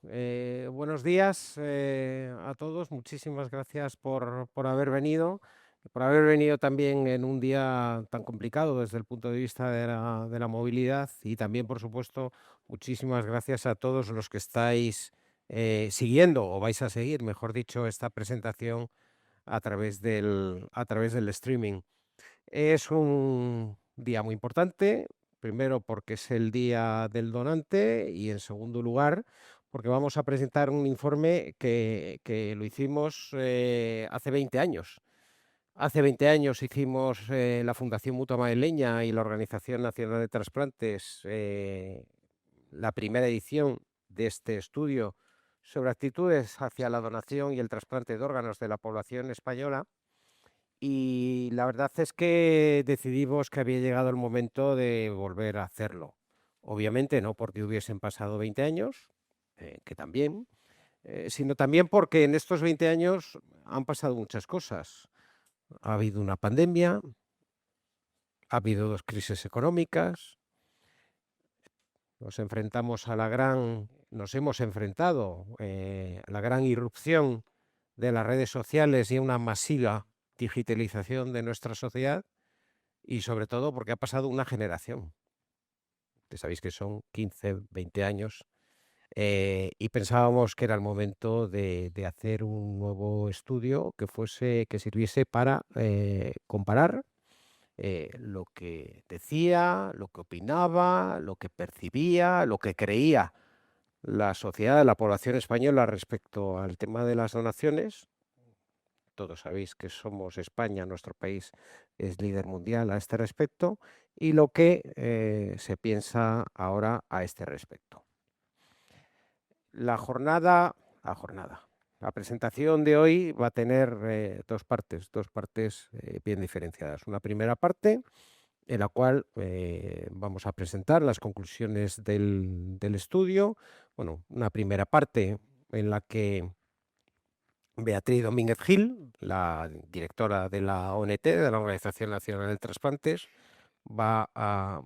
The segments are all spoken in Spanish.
Buenos días a todos. Muchísimas gracias por haber venido, por haber venido también en un día tan complicado desde el punto de vista de la movilidad y también, por supuesto, muchísimas gracias a todos los que estáis siguiendo o vais a seguir, mejor dicho, esta presentación a través del streaming. Es un día muy importante, primero porque es el día del donante y en segundo lugar porque vamos a presentar un informe que lo hicimos hace 20 años. Hace 20 años hicimos la Fundación Mutua Madrileña y la Organización Nacional de Trasplantes la primera edición de este estudio sobre actitudes hacia la donación y el trasplante de órganos de la población española. Y la verdad es que decidimos que había llegado el momento de volver a hacerlo. Obviamente no porque hubiesen pasado 20 años, que también, sino también porque en estos 20 años han pasado muchas cosas. Ha habido una pandemia, ha habido dos crisis económicas, nos hemos enfrentado a la gran irrupción de las redes sociales y a una masiva digitalización de nuestra sociedad. Y sobre todo porque ha pasado una generación, que sabéis que son 15, 20 años, y pensábamos que era el momento de hacer un nuevo estudio que sirviese para comparar lo que decía, lo que opinaba, lo que percibía, lo que creía la sociedad, la población española respecto al tema de las donaciones. Todos sabéis que somos España, nuestro país es líder mundial a este respecto, y lo que se piensa ahora a este respecto. La jornada, la presentación de hoy va a tener dos partes bien diferenciadas. Una primera parte en la cual vamos a presentar las conclusiones del estudio. Bueno, una primera parte en la que Beatriz Domínguez Gil, la directora de la ONT, de la Organización Nacional de Trasplantes, va a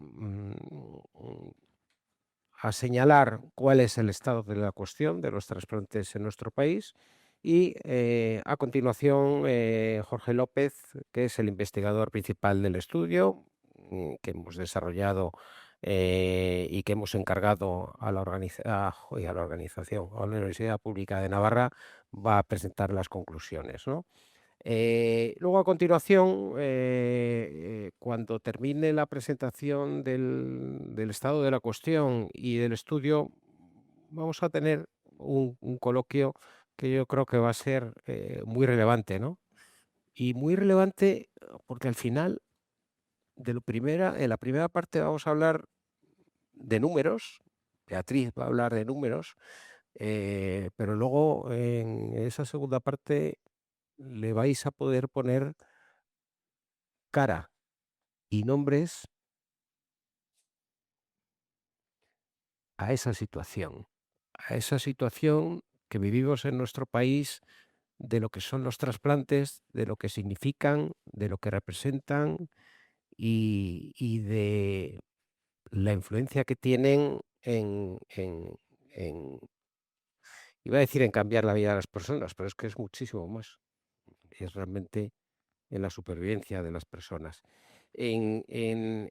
señalar cuál es el estado de la cuestión de los trasplantes en nuestro país y a continuación Jorge López, que es el investigador principal del estudio que hemos desarrollado y que hemos encargado a la organización, a la Universidad Pública de Navarra, va a presentar las conclusiones, ¿no? Luego, a continuación, cuando termine la presentación del estado de la cuestión y del estudio, vamos a tener un coloquio que yo creo que va a ser muy relevante, ¿no? Y muy relevante porque al final, en la primera parte vamos a hablar de números, Beatriz va a hablar de números, pero luego en esa segunda parte le vais a poder poner cara y nombres a esa situación que vivimos en nuestro país de lo que son los trasplantes, de lo que significan, de lo que representan y de la influencia que tienen iba a decir en cambiar la vida de las personas, pero es que es muchísimo más. Es realmente en la supervivencia de las personas. En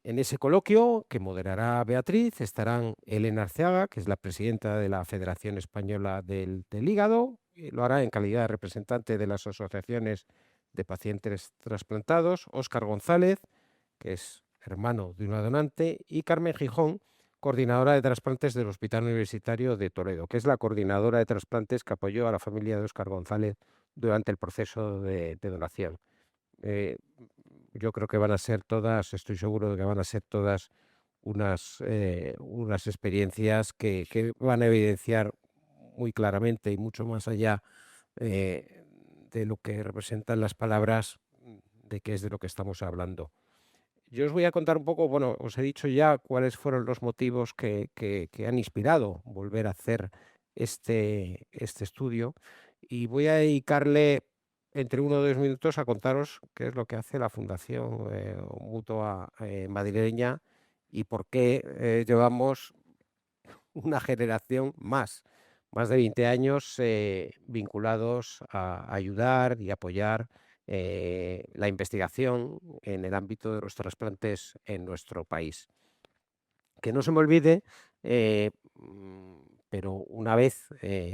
ese coloquio que moderará Beatriz estarán Elena Arceaga, que es la presidenta de la Federación Española del Hígado, y lo hará en calidad de representante de las asociaciones de pacientes trasplantados, Óscar González, que es hermano de una donante, y Carmen Gijón, coordinadora de trasplantes del Hospital Universitario de Toledo, que es la coordinadora de trasplantes que apoyó a la familia de Óscar González durante el proceso de donación. Eh, yo creo que van a ser todas, estoy seguro de que van a ser todas unas experiencias que van a evidenciar muy claramente y mucho más allá eh, de lo que representan las palabras de qué es de lo que estamos hablando. Yo os voy a contar un poco, bueno, os he dicho ya cuáles fueron los motivos que han inspirado volver a hacer este estudio y voy a dedicarle entre 1 o 2 minutos a contaros qué es lo que hace la Fundación Mutua Madrileña y por qué llevamos una generación más, más de 20 años vinculados a ayudar y apoyar la investigación en el ámbito de los trasplantes en nuestro país. Que no se me olvide, pero una vez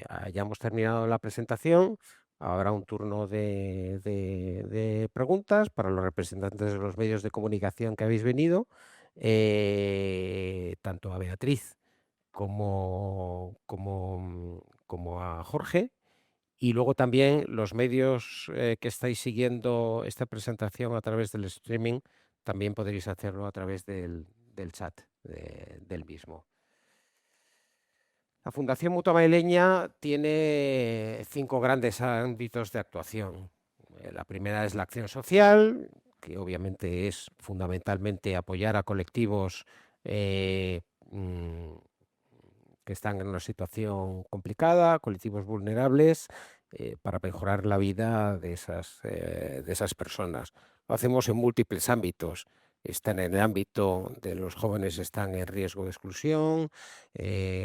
hayamos terminado la presentación, habrá un turno de preguntas para los representantes de los medios de comunicación que habéis venido, tanto a Beatriz como a Jorge. Y luego también los medios que estáis siguiendo esta presentación a través del streaming, también podréis hacerlo a través del chat del mismo. La Fundación Mutua Madrileña tiene 5 grandes ámbitos de actuación. La primera es la acción social, que obviamente es fundamentalmente apoyar a colectivos mm, que están en una situación complicada, colectivos vulnerables, para mejorar la vida de esas personas. Lo hacemos en múltiples ámbitos. Está en el ámbito de los jóvenes están en riesgo de exclusión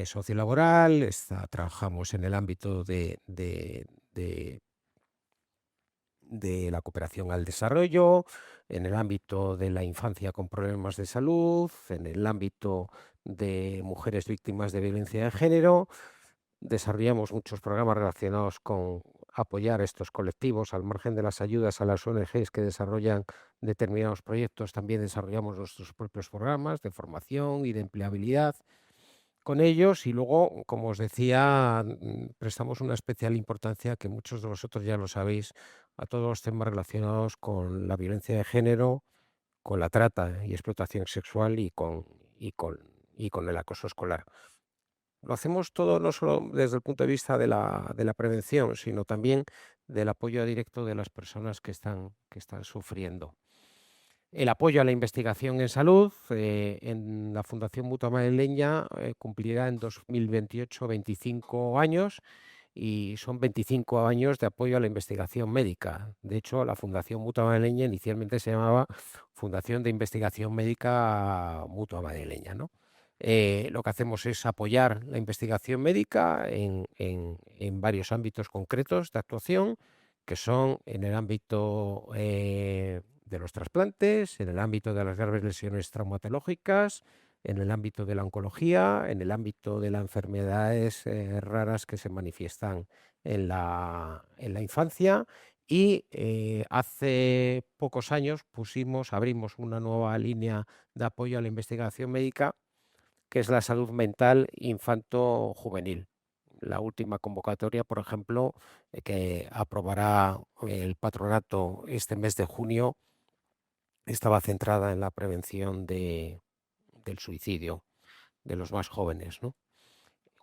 sociolaboral, trabajamos en el ámbito de la cooperación al desarrollo, en el ámbito de la infancia con problemas de salud, en el ámbito de mujeres víctimas de violencia de género. Desarrollamos muchos programas relacionados con apoyar a estos colectivos, al margen de las ayudas a las ONGs que desarrollan determinados proyectos. También desarrollamos nuestros propios programas de formación y de empleabilidad con ellos, y luego, como os decía, prestamos una especial importancia, que muchos de vosotros ya lo sabéis, a todos los temas relacionados con la violencia de género, con la trata y explotación sexual y con el acoso escolar. Lo hacemos todo no solo desde el punto de vista de la prevención, sino también del apoyo directo de las personas que están sufriendo. El apoyo a la investigación en salud en la Fundación Mutua Madrileña cumplirá en 2028 25 años, y son 25 años de apoyo a la investigación médica. De hecho, la Fundación Mutua Madrileña inicialmente se llamaba Fundación de Investigación Médica Mutua Madrileña, ¿no? Lo que hacemos es apoyar la investigación médica en varios ámbitos concretos de actuación, que son en el ámbito de los trasplantes, en el ámbito de las graves lesiones traumatológicas, en el ámbito de la oncología, en el ámbito de las enfermedades raras que se manifiestan en la infancia. Y hace pocos años abrimos una nueva línea de apoyo a la investigación médica, que es la salud mental infanto-juvenil. La última convocatoria, por ejemplo, que aprobará el patronato este mes de junio, estaba centrada en la prevención del suicidio de los más jóvenes, ¿no?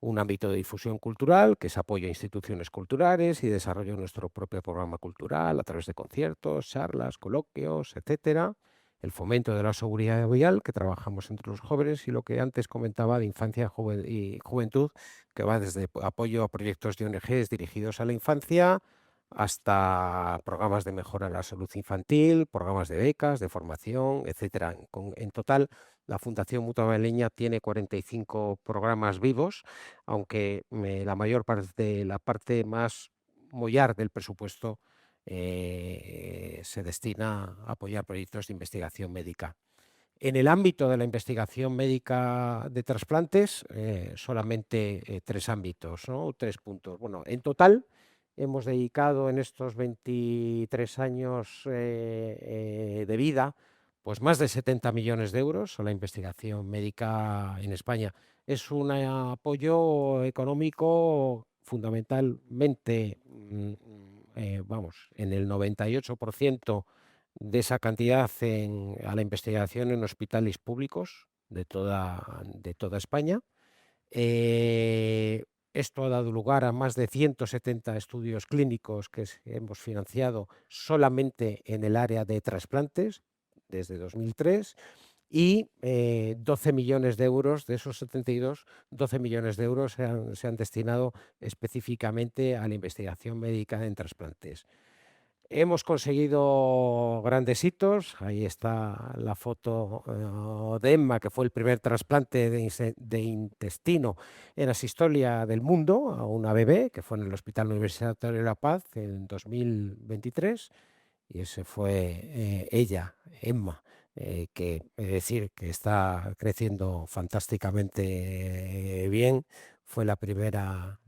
Un ámbito de difusión cultural, que es apoyo a instituciones culturales y desarrollo de nuestro propio programa cultural a través de conciertos, charlas, coloquios, etcétera. El fomento de la seguridad vial, que trabajamos entre los jóvenes, y lo que antes comentaba de infancia y juventud, que va desde apoyo a proyectos de ONGs dirigidos a la infancia hasta programas de mejora de la salud infantil, programas de becas, de formación, etcétera. En total, la Fundación Mutua Madrileña tiene 45 programas vivos, aunque la mayor parte, la parte más mollar del presupuesto se destina a apoyar proyectos de investigación médica. En el ámbito de la investigación médica de trasplantes, solamente 3 ámbitos, ¿no? 3 puntos. Bueno, en total hemos dedicado en estos 23 años de vida, pues más de 70 millones de euros a la investigación médica en España. Es un apoyo económico fundamentalmente, vamos, en el 98% de esa cantidad a la investigación en hospitales públicos de toda España. Esto ha dado lugar a más de 170 estudios clínicos que hemos financiado solamente en el área de trasplantes desde 2003, y 12 millones de euros de esos 72, 12 millones de euros se han destinado específicamente a la investigación médica en trasplantes. Hemos conseguido grandes hitos. Ahí está la foto de Emma, que fue el primer trasplante de intestino en la historia del mundo a una bebé, que fue en el Hospital Universitario de La Paz en 2023. Y ese fue ella, Emma, que es decir, que está creciendo fantásticamente bien. Fue la primera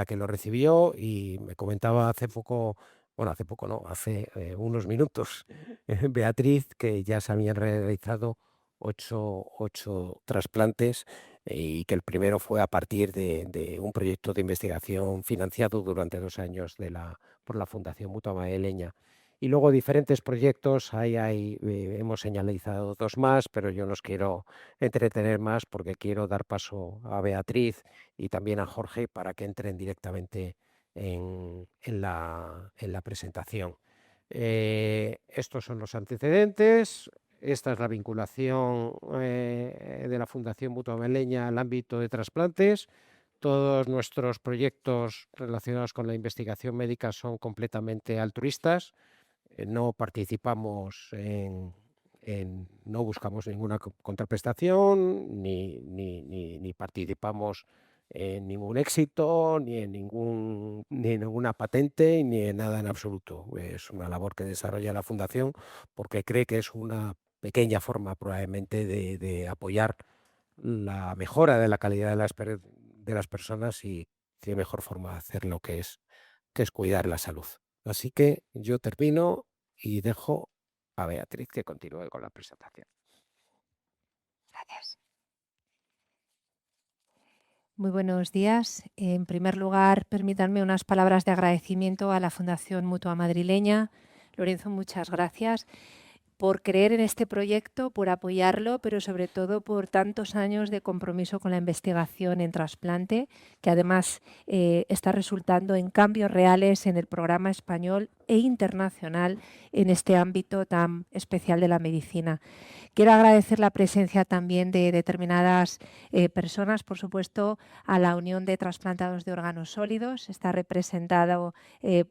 que lo recibió y me comentaba hace poco, bueno, hace poco no, hace unos minutos, Beatriz, que ya se habían realizado ocho trasplantes y que el primero fue a partir de un proyecto de investigación financiado durante 2 años por la Fundación Mutua Madrileña. Y luego diferentes proyectos, hemos señalizado dos más, pero yo nos quiero entretener más porque quiero dar paso a Beatriz y también a Jorge para que entren directamente en la presentación. Estos son los antecedentes. Esta es la vinculación de la Fundación Mutua Madrileña al ámbito de trasplantes. Todos nuestros proyectos relacionados con la investigación médica son completamente altruistas. No participamos no buscamos ninguna contraprestación, ni participamos en ningún éxito, ni en ninguna patente, ni en nada en absoluto. Es una labor que desarrolla la Fundación porque cree que es una pequeña forma probablemente de apoyar la mejora de la calidad de las personas y qué mejor forma de hacerlo que es cuidar la salud. Así que yo termino y dejo a Beatriz que continúe con la presentación. Gracias. Muy buenos días. En primer lugar, permítanme unas palabras de agradecimiento a la Fundación Mutua Madrileña. Lorenzo, muchas gracias por creer en este proyecto, por apoyarlo, pero sobre todo por tantos años de compromiso con la investigación en trasplante, que además está resultando en cambios reales en el programa español e internacional en este ámbito tan especial de la medicina. Quiero agradecer la presencia también de determinadas personas, por supuesto, a la Unión de Trasplantados de Órganos Sólidos. Está representado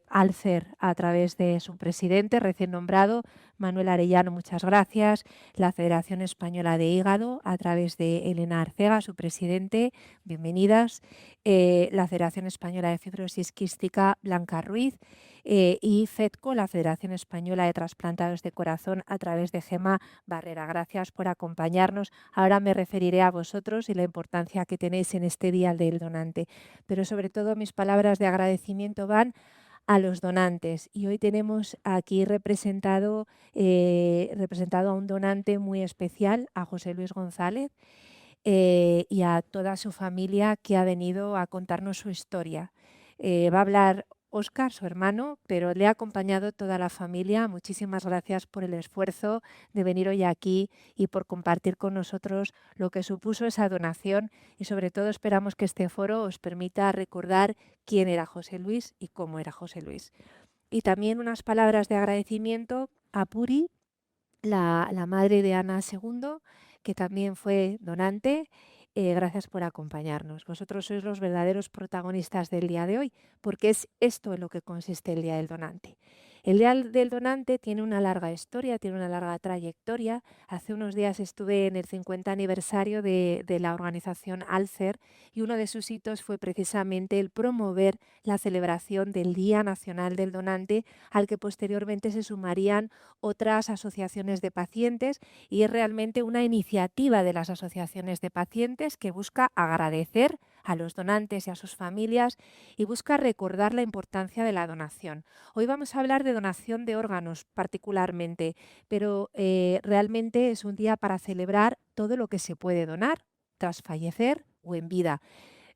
Alcer a través de su presidente recién nombrado, Manuel Arellano, muchas gracias. La Federación Española de Hígado, a través de Elena Arcega, su presidente, bienvenidas. La Federación Española de Fibrosis Quística, Blanca Ruiz. Y FEDCO, la Federación Española de Trasplantados de Corazón, a través de Gema Barrera. Gracias por acompañarnos. Ahora me referiré a vosotros y la importancia que tenéis en este Día del Donante. Pero sobre todo mis palabras de agradecimiento van a los donantes, y hoy tenemos aquí representado a un donante muy especial, a José Luis González, y a toda su familia que ha venido a contarnos su historia. Va a hablar Óscar, su hermano, pero le ha acompañado toda la familia. Muchísimas gracias por el esfuerzo de venir hoy aquí y por compartir con nosotros lo que supuso esa donación, y sobre todo esperamos que este foro os permita recordar quién era José Luis y cómo era José Luis. Y también unas palabras de agradecimiento a Puri, la madre de Ana II, que también fue donante. Gracias por acompañarnos. Vosotros sois los verdaderos protagonistas del día de hoy, porque es esto en lo que consiste el Día del Donante. El Día del Donante tiene una larga historia, tiene una larga trayectoria. Hace unos días estuve en el 50 aniversario de la organización Alcer, y uno de sus hitos fue precisamente el promover la celebración del Día Nacional del Donante, al que posteriormente se sumarían otras asociaciones de pacientes, y es realmente una iniciativa de las asociaciones de pacientes que busca agradecer a los donantes y a sus familias y busca recordar la importancia de la donación. Hoy vamos a hablar de donación de órganos particularmente, pero realmente es un día para celebrar todo lo que se puede donar tras fallecer o en vida.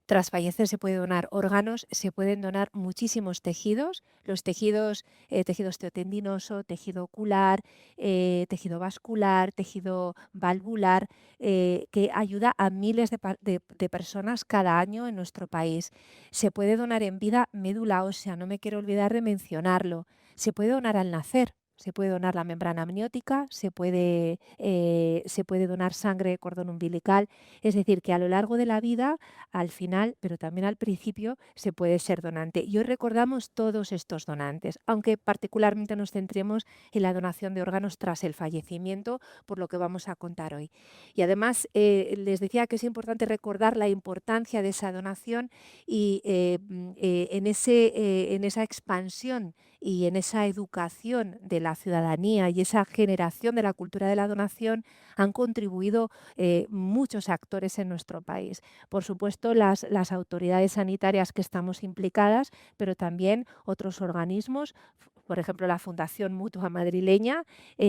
Tras fallecer se puede donar órganos, se pueden donar muchísimos tejidos, los tejidos, tejido osteotendinoso, tejido ocular, tejido vascular, tejido valvular, que ayuda a miles de personas cada año en nuestro país. Se puede donar en vida médula ósea, no me quiero olvidar de mencionarlo. Se puede donar al nacer. Se puede donar la membrana amniótica, se puede donar sangre de cordón umbilical. Es decir, que a lo largo de la vida, al final, pero también al principio, se puede ser donante. Y hoy recordamos todos estos donantes, aunque particularmente nos centremos en la donación de órganos tras el fallecimiento, por lo que vamos a contar hoy. Y además, les decía que es importante recordar la importancia de esa donación y en esa expansión y en esa educación de la ciudadanía y esa generación de la cultura de la donación han contribuido muchos actores en nuestro país. Por supuesto, las autoridades sanitarias que estamos implicadas, pero también otros organismos, por ejemplo, la Fundación Mutua Madrileña,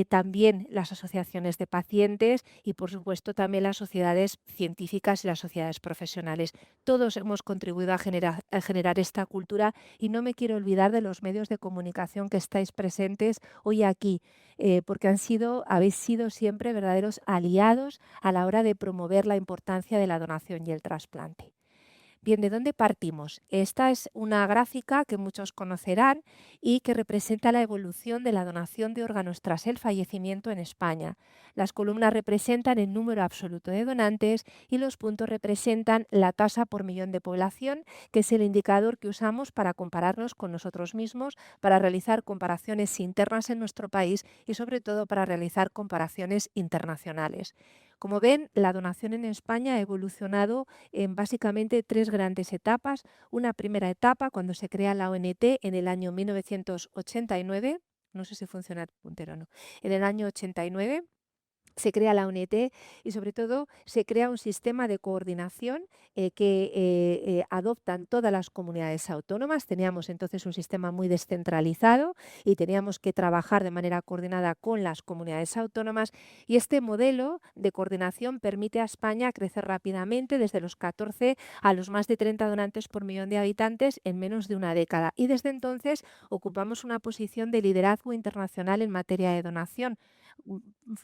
también las asociaciones de pacientes y, por supuesto, también las sociedades científicas y las sociedades profesionales. Todos hemos contribuido a generar esta cultura y no me quiero olvidar de los medios de comunicación que estáis presentes hoy aquí, porque habéis sido siempre verdaderos aliados a la hora de promover la importancia de la donación y el trasplante. Bien, ¿de dónde partimos? Esta es una gráfica que muchos conocerán y que representa la evolución de la donación de órganos tras el fallecimiento en España. Las columnas representan el número absoluto de donantes y los puntos representan la tasa por millón de población, que es el indicador que usamos para compararnos con nosotros mismos, para realizar comparaciones internas en nuestro país y sobre todo para realizar comparaciones internacionales. Como ven, la donación en España ha evolucionado en básicamente tres grandes etapas. Una primera etapa, cuando se crea la ONT en el año 1989, no sé si funciona el puntero o no, en el año 89 se crea la ONT y sobre todo se crea un sistema de coordinación que adoptan todas las comunidades autónomas. Teníamos entonces un sistema muy descentralizado y teníamos que trabajar de manera coordinada con las comunidades autónomas y este modelo de coordinación permite a España crecer rápidamente desde los 14 a los más de 30 donantes por millón de habitantes en menos de una década y desde entonces ocupamos una posición de liderazgo internacional en materia de donación,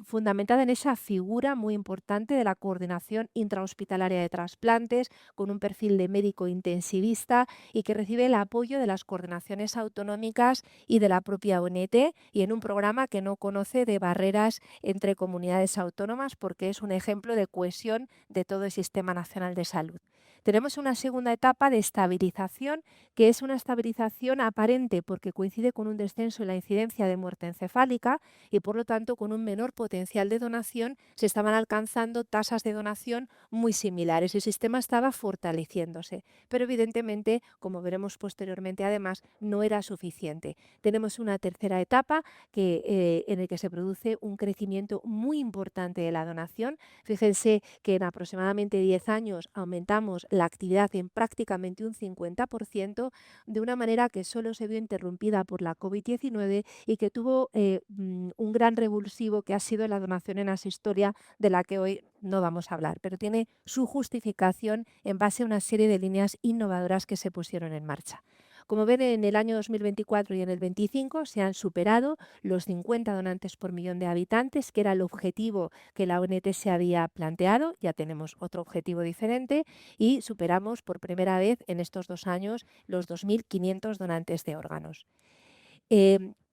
fundamentada en esa figura muy importante de la coordinación intrahospitalaria de trasplantes, con un perfil de médico intensivista y que recibe el apoyo de las coordinaciones autonómicas y de la propia ONT y en un programa que no conoce de barreras entre comunidades autónomas porque es un ejemplo de cohesión de todo el Sistema Nacional de Salud. Tenemos una segunda etapa de estabilización, que es una estabilización aparente porque coincide con un descenso en la incidencia de muerte encefálica y por lo tanto con un menor potencial de donación se estaban alcanzando tasas de donación muy similares. El sistema estaba fortaleciéndose, pero evidentemente, como veremos posteriormente además, no era suficiente. Tenemos una tercera etapa en la que se produce un crecimiento muy importante de la donación. Fíjense que en aproximadamente 10 años aumentamos la actividad en prácticamente un 50%, de una manera que solo se vio interrumpida por la COVID-19 y que tuvo un gran revulsivo que ha sido la donación en asistolia, de la que hoy no vamos a hablar, pero tiene su justificación en base a una serie de líneas innovadoras que se pusieron en marcha. Como ven, en el año 2024 y en el 25 se han superado los 50 donantes por millón de habitantes, que era el objetivo que la ONT se había planteado. Ya tenemos otro objetivo diferente y superamos por primera vez en estos 2 años los 2.500 donantes de órganos.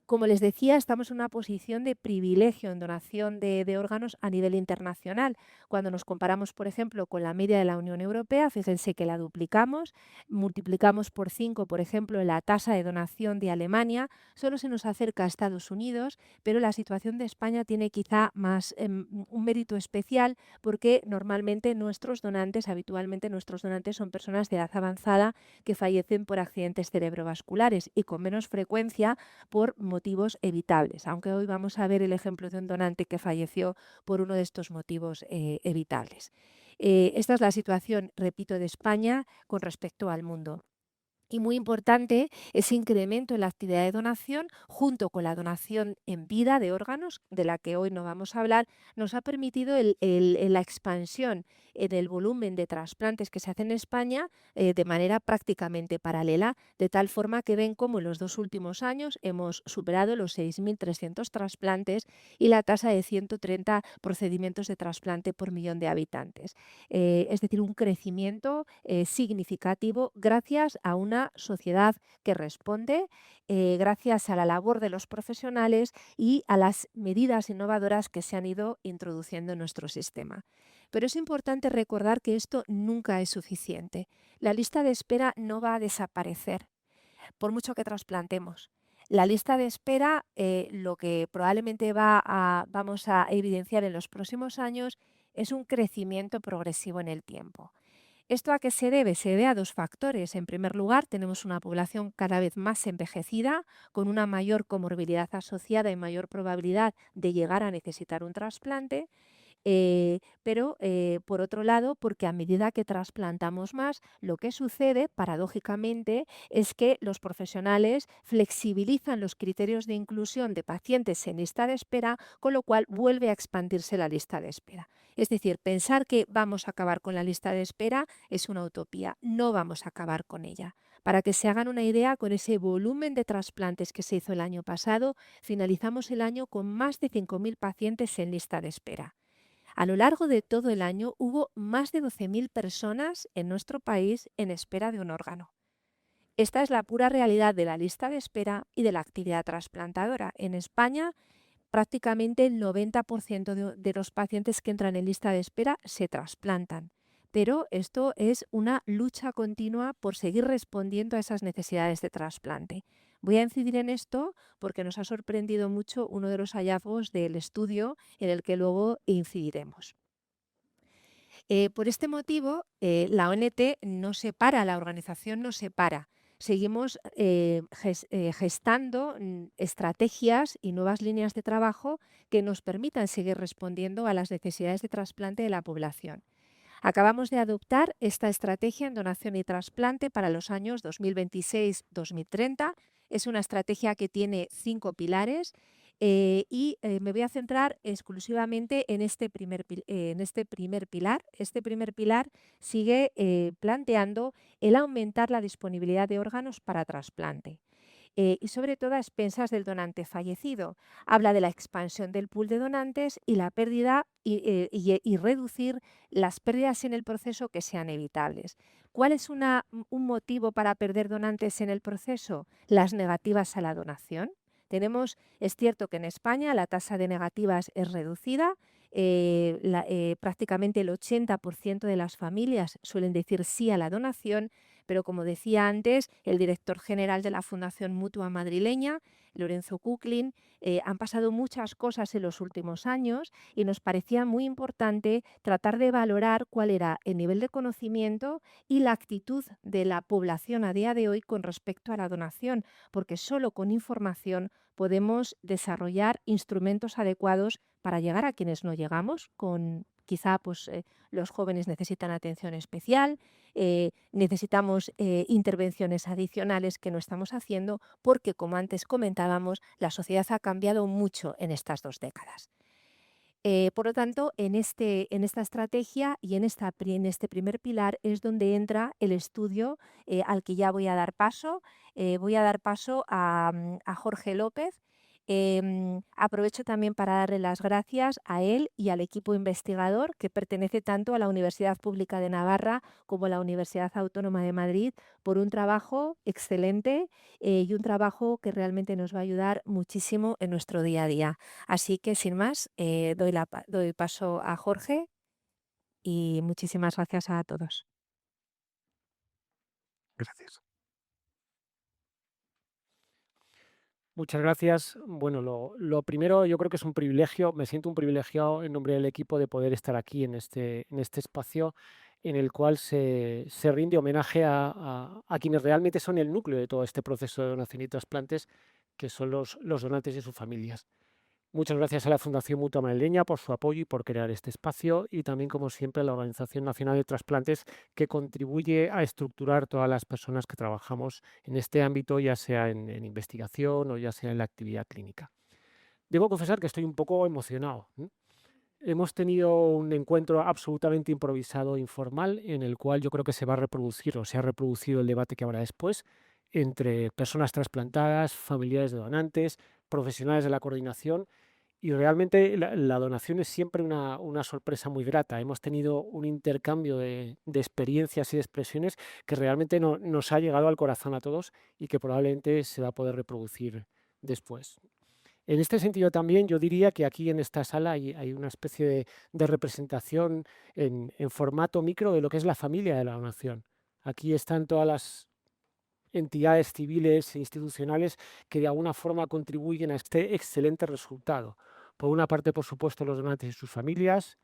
Como les decía, estamos en una posición de privilegio en donación de órganos a nivel internacional. Cuando nos comparamos, por ejemplo, con la media de la Unión Europea, fíjense que la duplicamos, multiplicamos por 5, por ejemplo, la tasa de donación de Alemania, solo se nos acerca a Estados Unidos, pero la situación de España tiene quizá más un mérito especial porque normalmente habitualmente nuestros donantes son personas de edad avanzada que fallecen por accidentes cerebrovasculares y con menos frecuencia por motivos evitables, aunque hoy vamos a ver el ejemplo de un donante que falleció por uno de estos motivos evitables. Esta es la situación, repito, de España con respecto al mundo. Y muy importante, ese incremento en la actividad de donación, junto con la donación en vida de órganos, de la que hoy no vamos a hablar, nos ha permitido la expansión en el volumen de trasplantes que se hacen en España de manera prácticamente paralela, de tal forma que ven cómo en los 2 últimos años hemos superado los 6.300 trasplantes y la tasa de 130 procedimientos de trasplante por millón de habitantes. Es decir, un crecimiento significativo gracias a una una sociedad que responde gracias a la labor de los profesionales y a las medidas innovadoras que se han ido introduciendo en nuestro sistema. Pero es importante recordar que esto nunca es suficiente. La lista de espera no va a desaparecer, por mucho que trasplantemos. La lista de espera, lo que probablemente vamos a evidenciar en los próximos años, es un crecimiento progresivo en el tiempo. ¿Esto a qué se debe? Se debe a dos factores. En primer lugar, tenemos una población cada vez más envejecida, con una mayor comorbilidad asociada y mayor probabilidad de llegar a necesitar un trasplante. Pero por otro lado, porque a medida que trasplantamos más, lo que sucede, paradójicamente, es que los profesionales flexibilizan los criterios de inclusión de pacientes en lista de espera, con lo cual vuelve a expandirse la lista de espera. Es decir, pensar que vamos a acabar con la lista de espera es una utopía, no vamos a acabar con ella. Para que se hagan una idea, con ese volumen de trasplantes que se hizo el año pasado, finalizamos el año con más de 5.000 pacientes en lista de espera. A lo largo de todo el año hubo más de 12.000 personas en nuestro país en espera de un órgano. Esta es la pura realidad de la lista de espera y de la actividad trasplantadora. En España, prácticamente el 90% de los pacientes que entran en lista de espera se trasplantan. Pero esto es una lucha continua por seguir respondiendo a esas necesidades de trasplante. Voy a incidir en esto porque nos ha sorprendido mucho uno de los hallazgos del estudio en el que luego incidiremos. Por este motivo, la ONT no se para, la organización no se para. Seguimos gestando estrategias y nuevas líneas de trabajo que nos permitan seguir respondiendo a las necesidades de trasplante de la población. Acabamos de adoptar esta estrategia en donación y trasplante para los años 2026-2030. Es una estrategia que tiene 5 pilares y me voy a centrar exclusivamente en este primer pilar. Este primer pilar sigue planteando el aumentar la disponibilidad de órganos para trasplante. Y sobre todo a expensas del donante fallecido. Habla de la expansión del pool de donantes y la pérdida y reducir las pérdidas en el proceso que sean evitables. ¿Cuál es un motivo para perder donantes en el proceso? Las negativas a la donación. Es cierto que en España la tasa de negativas es reducida, prácticamente el 80% de las familias suelen decir sí a la donación, pero como decía antes, el director general de la Fundación Mutua Madrileña, Lorenzo Kuklin, han pasado muchas cosas en los últimos años y nos parecía muy importante tratar de valorar cuál era el nivel de conocimiento y la actitud de la población a día de hoy con respecto a la donación, porque solo con información podemos desarrollar instrumentos adecuados para llegar a quienes no llegamos. Quizá los jóvenes necesitan atención especial, necesitamos intervenciones adicionales que no estamos haciendo porque, como antes comentábamos, la sociedad ha cambiado mucho en estas 2 décadas. Por lo tanto, en esta estrategia y en este primer pilar es donde entra el estudio al que ya voy a dar paso. Voy a dar paso a Jorge López. Aprovecho también para darle las gracias a él y al equipo investigador que pertenece tanto a la Universidad Pública de Navarra como a la Universidad Autónoma de Madrid por un trabajo excelente y un trabajo que realmente nos va a ayudar muchísimo en nuestro día a día. Así que, sin más, doy paso a Jorge y muchísimas gracias a todos. Gracias. Muchas gracias. Bueno, lo primero, yo creo que es un privilegio, me siento un privilegiado en nombre del equipo de poder estar aquí en este espacio en el cual se rinde homenaje a quienes realmente son el núcleo de todo este proceso de donación y trasplantes, que son los donantes y sus familias. Muchas gracias a la Fundación Mutua Madrileña por su apoyo y por crear este espacio, y también, como siempre, a la Organización Nacional de Trasplantes, que contribuye a estructurar todas las personas que trabajamos en este ámbito, ya sea en investigación o ya sea en la actividad clínica. Debo confesar que estoy un poco emocionado. Hemos tenido un encuentro absolutamente improvisado, informal, en el cual yo creo que se va a reproducir o se ha reproducido el debate que habrá después entre personas trasplantadas, familiares de donantes, profesionales de la coordinación, Y realmente la donación es siempre una sorpresa muy grata. Hemos tenido un intercambio de experiencias y de expresiones que realmente nos ha llegado al corazón a todos y que probablemente se va a poder reproducir después. En este sentido también yo diría que aquí en esta sala hay una especie de representación en formato micro de lo que es la familia de la donación. Aquí están todas las entidades civiles e institucionales que de alguna forma contribuyen a este excelente resultado. Por una parte, por supuesto, los donantes y sus familias,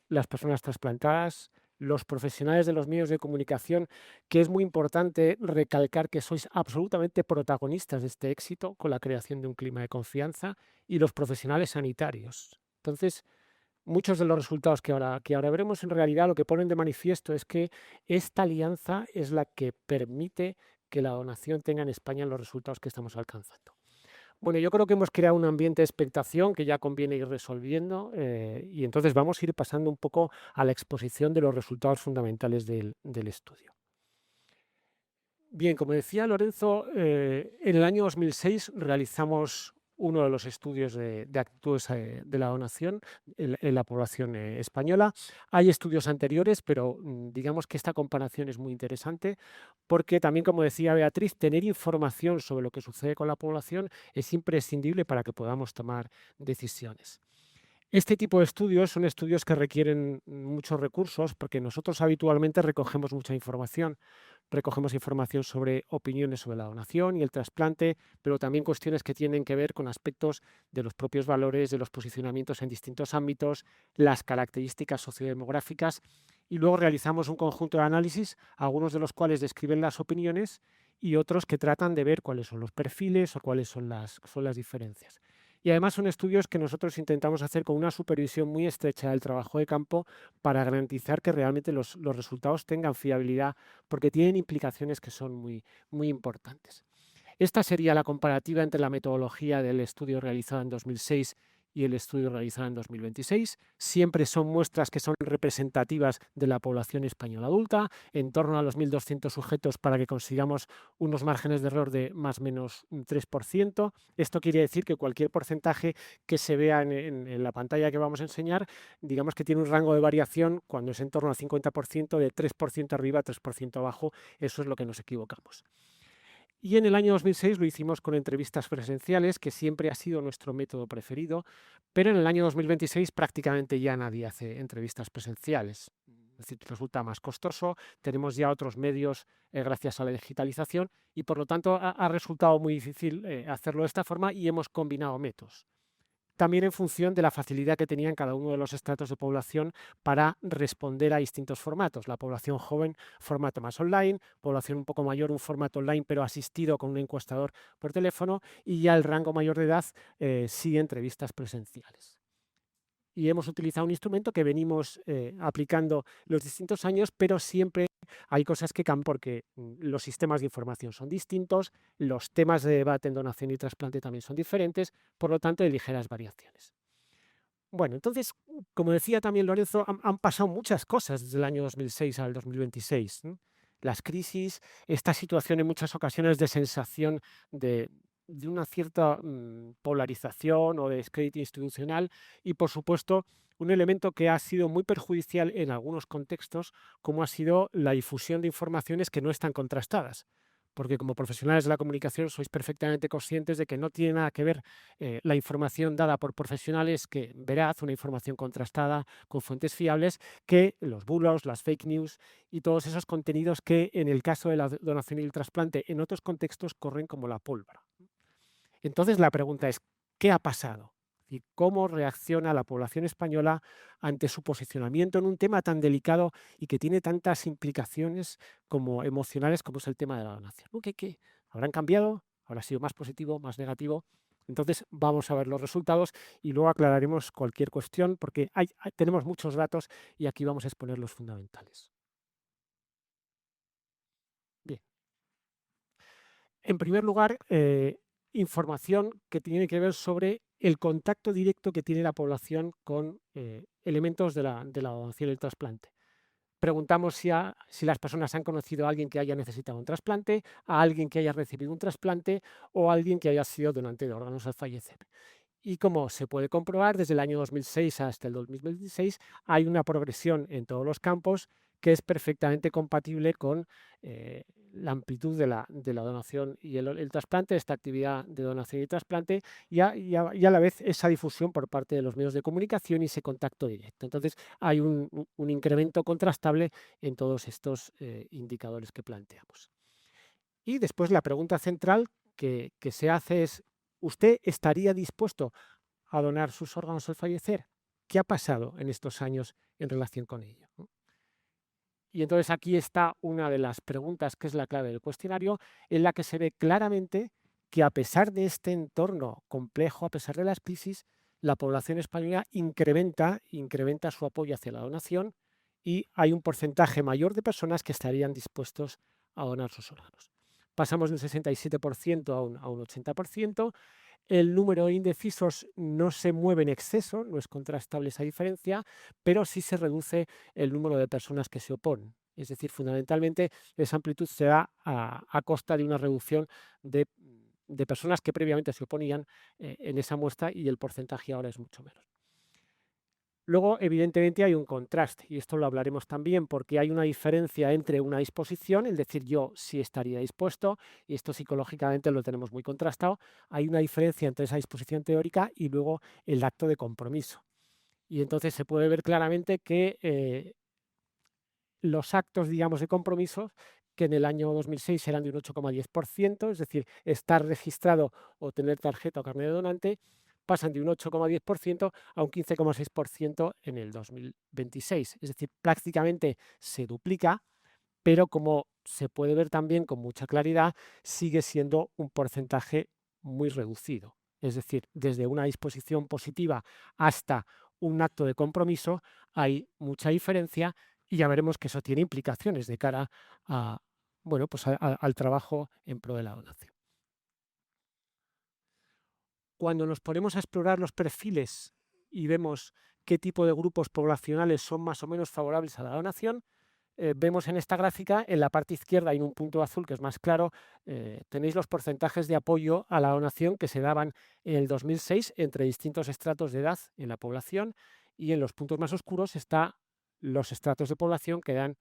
las personas trasplantadas, los profesionales de los medios de comunicación, que es muy importante recalcar que sois absolutamente protagonistas de este éxito con la creación de un clima de confianza, y los profesionales sanitarios. Entonces, muchos de los resultados que ahora veremos en realidad lo que ponen de manifiesto es que esta alianza es la que permite que la donación tenga en España los resultados que estamos alcanzando. Bueno, yo creo que hemos creado un ambiente de expectación que ya conviene ir resolviendo, y entonces vamos a ir pasando un poco a la exposición de los resultados fundamentales del estudio. Bien, como decía Lorenzo, en el año 2006 realizamos uno de los estudios de actitudes de la donación en la población española. Hay estudios anteriores, pero digamos que esta comparación es muy interesante porque también, como decía Beatriz, tener información sobre lo que sucede con la población es imprescindible para que podamos tomar decisiones. Este tipo de estudios son estudios que requieren muchos recursos porque nosotros habitualmente recogemos mucha información. Recogemos información sobre opiniones sobre la donación y el trasplante, pero también cuestiones que tienen que ver con aspectos de los propios valores, de los posicionamientos en distintos ámbitos, las características sociodemográficas, y luego realizamos un conjunto de análisis, algunos de los cuales describen las opiniones y otros que tratan de ver cuáles son los perfiles o cuáles son las diferencias. Y además son estudios que nosotros intentamos hacer con una supervisión muy estrecha del trabajo de campo para garantizar que realmente los resultados tengan fiabilidad, porque tienen implicaciones que son muy, muy importantes. Esta sería la comparativa entre la metodología del estudio realizado en 2006 y el estudio realizado en 2026. Siempre son muestras que son representativas de la población española adulta, en torno a los 1.200 sujetos para que consigamos unos márgenes de error de más o menos un 3%. Esto quiere decir que cualquier porcentaje que se vea en la pantalla que vamos a enseñar, digamos que tiene un rango de variación cuando es en torno al 50%, de 3% arriba a 3% abajo. Eso es lo que nos equivocamos. Y en el año 2006 lo hicimos con entrevistas presenciales, que siempre ha sido nuestro método preferido, pero en el año 2026 prácticamente ya nadie hace entrevistas presenciales. Es decir, resulta más costoso, tenemos ya otros medios gracias a la digitalización, y por lo tanto ha resultado muy difícil hacerlo de esta forma, y hemos combinado métodos. También en función de la facilidad que tenían cada uno de los estratos de población para responder a distintos formatos. La población joven, formato más online; población un poco mayor, un formato online pero asistido con un encuestador por teléfono; y ya el rango mayor de edad, sí, entrevistas presenciales. Y hemos utilizado un instrumento que venimos aplicando los distintos años, pero siempre hay cosas que cambian porque los sistemas de información son distintos, los temas de debate en donación y trasplante también son diferentes, por lo tanto hay ligeras variaciones. Bueno, entonces, como decía también Lorenzo, han pasado muchas cosas desde el año 2006 al 2026. Las crisis, esta situación en muchas ocasiones de sensación de una cierta polarización o de descrédito institucional, y por supuesto un elemento que ha sido muy perjudicial en algunos contextos, como ha sido la difusión de informaciones que no están contrastadas. Porque como profesionales de la comunicación sois perfectamente conscientes de que no tiene nada que ver la información dada por profesionales que veraz, una información contrastada con fuentes fiables, que los bulos, las fake news y todos esos contenidos que en el caso de la donación y el trasplante en otros contextos corren como la pólvora. Entonces la pregunta es, ¿qué ha pasado? ¿Y cómo reacciona la población española ante su posicionamiento en un tema tan delicado y que tiene tantas implicaciones como emocionales como es el tema de la donación? ¿Qué? ¿Habrán cambiado? ¿Habrá sido más positivo, más negativo? Entonces vamos a ver los resultados y luego aclararemos cualquier cuestión porque tenemos muchos datos y aquí vamos a exponer los fundamentales. Bien. En primer lugar, información que tiene que ver sobre el contacto directo que tiene la población con elementos de la donación y el trasplante. Preguntamos si las personas han conocido a alguien que haya necesitado un trasplante, a alguien que haya recibido un trasplante o a alguien que haya sido donante de órganos al fallecer. Y como se puede comprobar, desde el año 2006 hasta el 2026 hay una progresión en todos los campos que es perfectamente compatible con la amplitud de la donación y el trasplante, esta actividad de donación y trasplante, y a la vez esa difusión por parte de los medios de comunicación y ese contacto directo. Entonces hay un incremento contrastable en todos estos indicadores que planteamos. Y después la pregunta central que se hace es, ¿usted estaría dispuesto a donar sus órganos al fallecer? ¿Qué ha pasado en estos años en relación con ello? Y entonces aquí está una de las preguntas que es la clave del cuestionario, en la que se ve claramente que a pesar de este entorno complejo, a pesar de las crisis, la población española incrementa su apoyo hacia la donación y hay un porcentaje mayor de personas que estarían dispuestos a donar sus órganos. Pasamos del 67% a un 80%. El número de indecisos no se mueve en exceso, no es contrastable esa diferencia, pero sí se reduce el número de personas que se oponen. Es decir, fundamentalmente esa amplitud se da a costa de una reducción de personas que previamente se oponían en esa muestra y el porcentaje ahora es mucho menos. Luego, evidentemente, hay un contraste, y esto lo hablaremos también, porque hay una diferencia entre una disposición, es decir, yo sí estaría dispuesto, y esto psicológicamente lo tenemos muy contrastado, hay una diferencia entre esa disposición teórica y luego el acto de compromiso. Y entonces se puede ver claramente que los actos, digamos, de compromiso, que en el año 2006 eran de un 8,10%, es decir, estar registrado o tener tarjeta o carnet de donante, pasan de un 8,10% a un 15,6% en el 2026. Es decir, prácticamente se duplica, pero como se puede ver también con mucha claridad, sigue siendo un porcentaje muy reducido. Es decir, desde una disposición positiva hasta un acto de compromiso hay mucha diferencia y ya veremos que eso tiene implicaciones de cara a, bueno, pues al trabajo en pro de la donación. Cuando nos ponemos a explorar los perfiles y vemos qué tipo de grupos poblacionales son más o menos favorables a la donación, vemos en esta gráfica, en la parte izquierda hay un punto azul que es más claro, tenéis los porcentajes de apoyo a la donación que se daban en el 2006 entre distintos estratos de edad en la población, y en los puntos más oscuros están los estratos de población que dan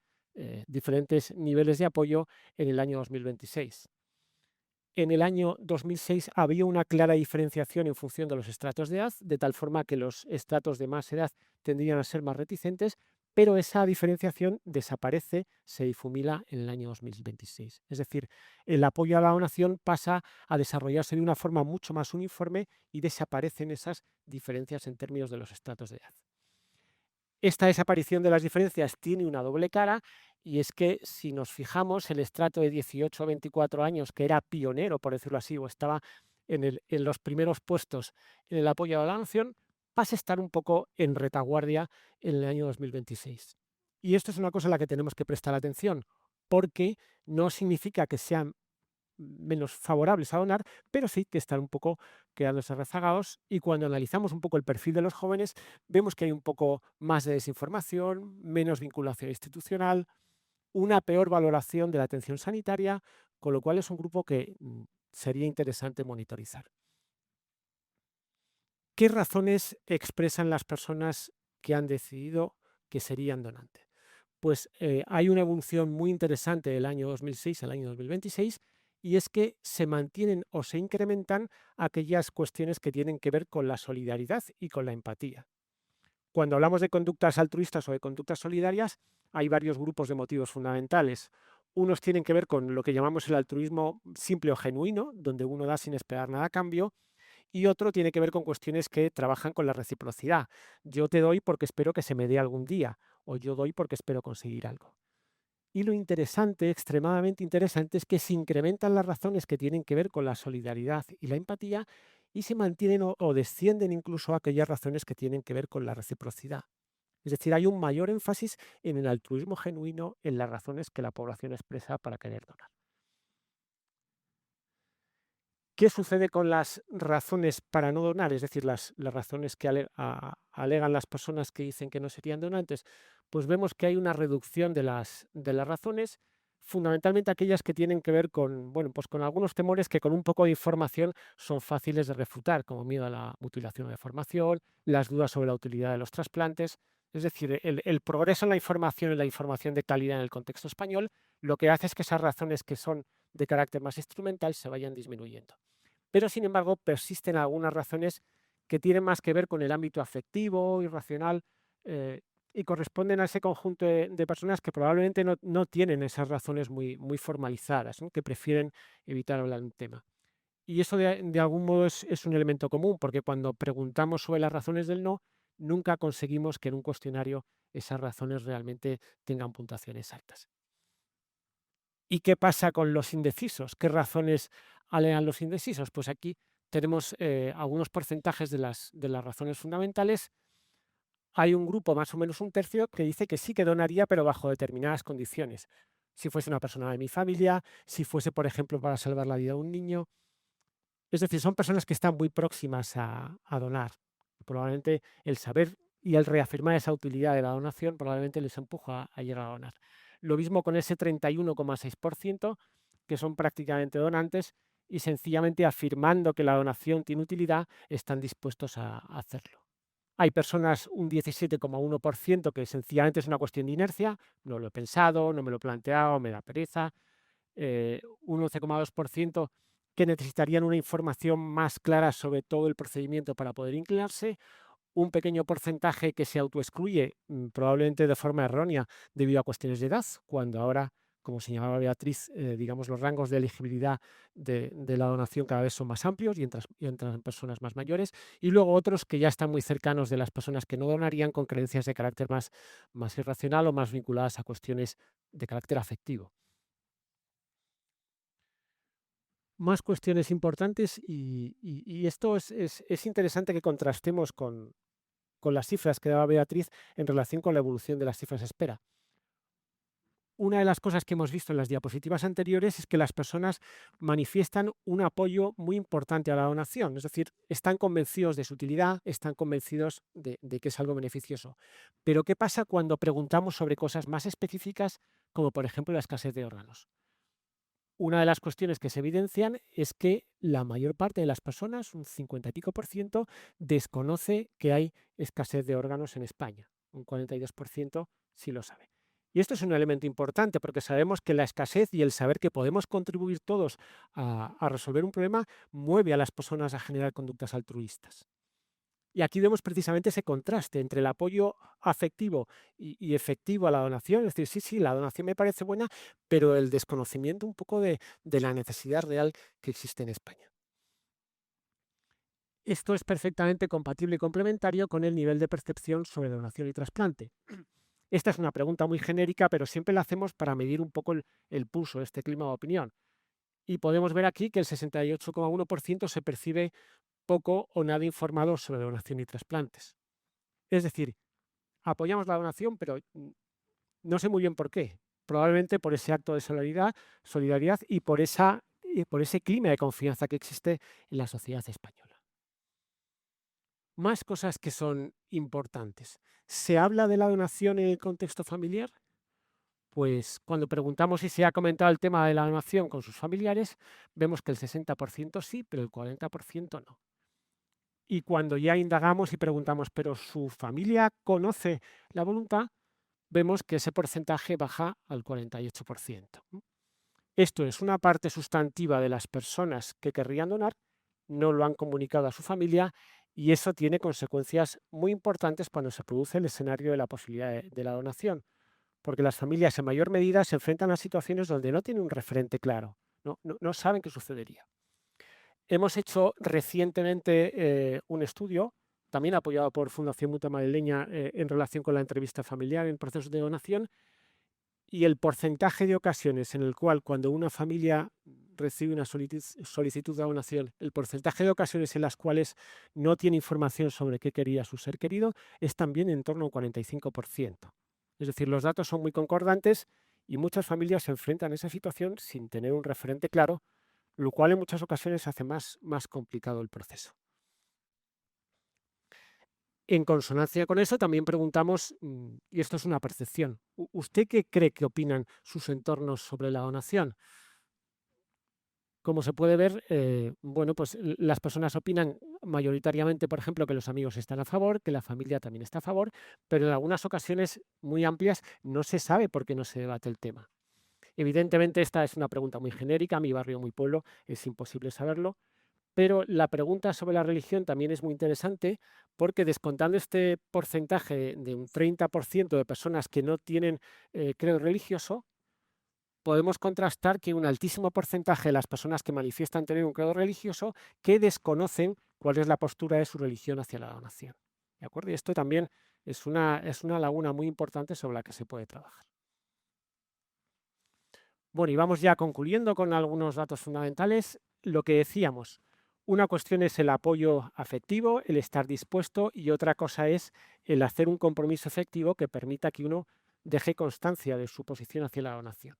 diferentes niveles de apoyo en el año 2026. En el año 2006 había una clara diferenciación en función de los estratos de edad, de tal forma que los estratos de más edad tendrían a ser más reticentes, pero esa diferenciación desaparece, se difumina en el año 2026. Es decir, el apoyo a la donación pasa a desarrollarse de una forma mucho más uniforme y desaparecen esas diferencias en términos de los estratos de edad. Esta desaparición de las diferencias tiene una doble cara, y es que si nos fijamos, el estrato de 18 a 24 años, que era pionero, por decirlo así, o estaba en los primeros puestos en el apoyo a la donación, pasa a estar un poco en retaguardia en el año 2026. Y esto es una cosa a la que tenemos que prestar atención, porque no significa que sean menos favorables a donar, pero sí que están un poco quedándose rezagados, y cuando analizamos un poco el perfil de los jóvenes, vemos que hay un poco más de desinformación, menos vinculación institucional, una peor valoración de la atención sanitaria, con lo cual es un grupo que sería interesante monitorizar. ¿Qué razones expresan las personas que han decidido que serían donantes? Pues hay una evolución muy interesante del año 2006 al año 2026, y es que se mantienen o se incrementan aquellas cuestiones que tienen que ver con la solidaridad y con la empatía. Cuando hablamos de conductas altruistas o de conductas solidarias, hay varios grupos de motivos fundamentales. Unos tienen que ver con lo que llamamos el altruismo simple o genuino, donde uno da sin esperar nada a cambio, y otro tiene que ver con cuestiones que trabajan con la reciprocidad. Yo te doy porque espero que se me dé algún día, o yo doy porque espero conseguir algo. Y lo interesante, extremadamente interesante, es que se incrementan las razones que tienen que ver con la solidaridad y la empatía, y se mantienen o descienden incluso aquellas razones que tienen que ver con la reciprocidad. Es decir, hay un mayor énfasis en el altruismo genuino, en las razones que la población expresa para querer donar. ¿Qué sucede con las razones para no donar? Es decir, las razones que alegan las personas que dicen que no serían donantes. Pues vemos que hay una reducción de las razones. fundamentalmente aquellas que tienen que ver con, bueno, pues con algunos temores que con un poco de información son fáciles de refutar, como miedo a la mutilación o deformación, las dudas sobre la utilidad de los trasplantes. Es decir, el progreso en la información y la información de calidad en el contexto español lo que hace es que esas razones que son de carácter más instrumental se vayan disminuyendo. Pero, sin embargo, persisten algunas razones que tienen más que ver con el ámbito afectivo y racional, y corresponden a ese conjunto de personas que probablemente no tienen esas razones muy formalizadas, ¿no? Que prefieren evitar hablar de un tema. Y eso de algún modo es un elemento común, porque cuando preguntamos sobre las razones del no, nunca conseguimos que en un cuestionario esas razones realmente tengan puntuaciones altas. ¿Y qué pasa con los indecisos? ¿Qué razones alegan los indecisos? Pues aquí tenemos algunos porcentajes de las razones fundamentales. Hay un grupo, más o menos un tercio, que dice que sí que donaría, pero bajo determinadas condiciones. Si fuese una persona de mi familia, si fuese, por ejemplo, para salvar la vida de un niño. Es decir, son personas que están muy próximas a donar. Probablemente el saber y el reafirmar esa utilidad de la donación probablemente les empuja a llegar a donar. Lo mismo con ese 31,6%, que son prácticamente donantes y sencillamente afirmando que la donación tiene utilidad, están dispuestos a hacerlo. Hay personas, un 17,1%, que sencillamente es una cuestión de inercia, no lo he pensado, no me lo he planteado, me da pereza. Un 11,2% que necesitarían una información más clara sobre todo el procedimiento para poder inclinarse, un pequeño porcentaje que se autoexcluye, probablemente de forma errónea debido a cuestiones de edad, cuando ahora, como señalaba Beatriz, digamos, los rangos de elegibilidad de la donación cada vez son más amplios y entran personas más mayores, y luego otros que ya están muy cercanos de las personas que no donarían con creencias de carácter más irracional o más vinculadas a cuestiones de carácter afectivo. Más cuestiones importantes y esto es interesante que contrastemos con las cifras que daba Beatriz en relación con la evolución de las cifras de espera. Una de las cosas que hemos visto en las diapositivas anteriores es que las personas manifiestan un apoyo muy importante a la donación, es decir, están convencidos de su utilidad, están convencidos de que es algo beneficioso. Pero ¿qué pasa cuando preguntamos sobre cosas más específicas, como por ejemplo la escasez de órganos? Una de las cuestiones que se evidencian es que la mayor parte de las personas, un 50 y pico por ciento, desconoce que hay escasez de órganos en España. Un 42% sí lo sabe. Y esto es un elemento importante porque sabemos que la escasez y el saber que podemos contribuir todos a resolver un problema mueve a las personas a generar conductas altruistas. Y aquí vemos precisamente ese contraste entre el apoyo afectivo y efectivo a la donación. Es decir, sí, la donación me parece buena, pero el desconocimiento un poco de la necesidad real que existe en España. Esto es perfectamente compatible y complementario con el nivel de percepción sobre donación y trasplante. Esta es una pregunta muy genérica, pero siempre la hacemos para medir un poco el pulso de este clima de opinión. Y podemos ver aquí que el 68,1% se percibe poco o nada informado sobre donación y trasplantes. Es decir, apoyamos la donación, pero no sé muy bien por qué. Probablemente por ese acto de solidaridad y por ese clima de confianza que existe en la sociedad española. Más cosas que son importantes. ¿Se habla de la donación en el contexto familiar? Pues cuando preguntamos si se ha comentado el tema de la donación con sus familiares, vemos que el 60% sí, pero el 40% no. Y cuando ya indagamos y preguntamos, ¿pero su familia conoce la voluntad? Vemos que ese porcentaje baja al 48%. Esto es una parte sustantiva de las personas que querrían donar, no lo han comunicado a su familia y eso tiene consecuencias muy importantes cuando se produce el escenario de la posibilidad de la donación, porque las familias en mayor medida se enfrentan a situaciones donde no tienen un referente claro, no saben qué sucedería. Hemos hecho recientemente un estudio, también apoyado por Fundación Mutua Madrileña, en relación con la entrevista familiar en procesos de donación, y el porcentaje de ocasiones en el cual cuando una familia recibe una solicitud de donación, el porcentaje de ocasiones en las cuales no tiene información sobre qué quería su ser querido es también en torno a un 45%. Es decir, los datos son muy concordantes y muchas familias se enfrentan a esa situación sin tener un referente claro, lo cual en muchas ocasiones hace más complicado el proceso. En consonancia con eso, también preguntamos, y esto es una percepción, ¿usted qué cree que opinan sus entornos sobre la donación? Como se puede ver, bueno, pues las personas opinan mayoritariamente, por ejemplo, que los amigos están a favor, que la familia también está a favor, pero en algunas ocasiones muy amplias no se sabe por qué no se debate el tema. Evidentemente, esta es una pregunta muy genérica, mi barrio, muy pueblo, es imposible saberlo, pero la pregunta sobre la religión también es muy interesante porque descontando este porcentaje de un 30% de personas que no tienen credo religioso, podemos contrastar que un altísimo porcentaje de las personas que manifiestan tener un credo religioso que desconocen cuál es la postura de su religión hacia la donación. ¿De acuerdo? Y esto también es una laguna muy importante sobre la que se puede trabajar. Bueno, y vamos ya concluyendo con algunos datos fundamentales. Lo que decíamos, una cuestión es el apoyo afectivo, el estar dispuesto, y otra cosa es el hacer un compromiso efectivo que permita que uno deje constancia de su posición hacia la donación.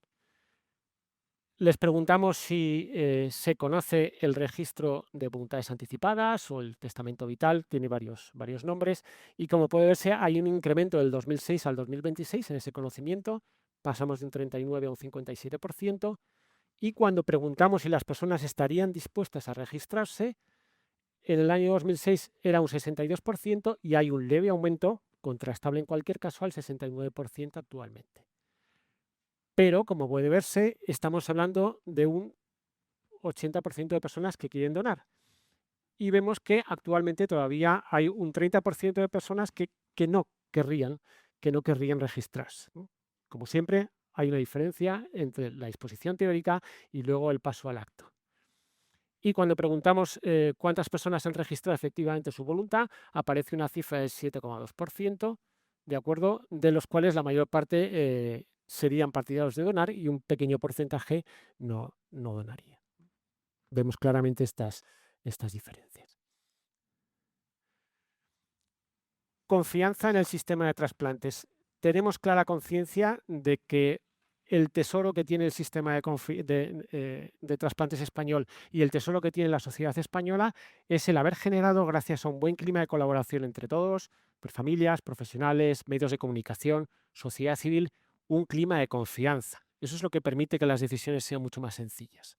Les preguntamos si se conoce el registro de voluntades anticipadas o el testamento vital, tiene varios nombres, y como puede verse hay un incremento del 2006 al 2026 en ese conocimiento, pasamos de un 39 a un 57%, y cuando preguntamos si las personas estarían dispuestas a registrarse, en el año 2006 era un 62% y hay un leve aumento, contrastable en cualquier caso, al 69% actualmente. Pero, como puede verse, estamos hablando de un 80% de personas que quieren donar. Y vemos que actualmente todavía hay un 30% de personas que no querrían registrarse, ¿no? Como siempre, hay una diferencia entre la disposición teórica y luego el paso al acto. Y cuando preguntamos cuántas personas han registrado efectivamente su voluntad, aparece una cifra del 7,2%, ¿de acuerdo? De los cuales la mayor parte serían partidarios de donar y un pequeño porcentaje no donaría. Vemos claramente estas diferencias. Confianza en el sistema de trasplantes. Tenemos clara conciencia de que el tesoro que tiene el sistema de trasplantes español y el tesoro que tiene la sociedad española es el haber generado, gracias a un buen clima de colaboración entre todos, familias, profesionales, medios de comunicación, sociedad civil, un clima de confianza. Eso es lo que permite que las decisiones sean mucho más sencillas.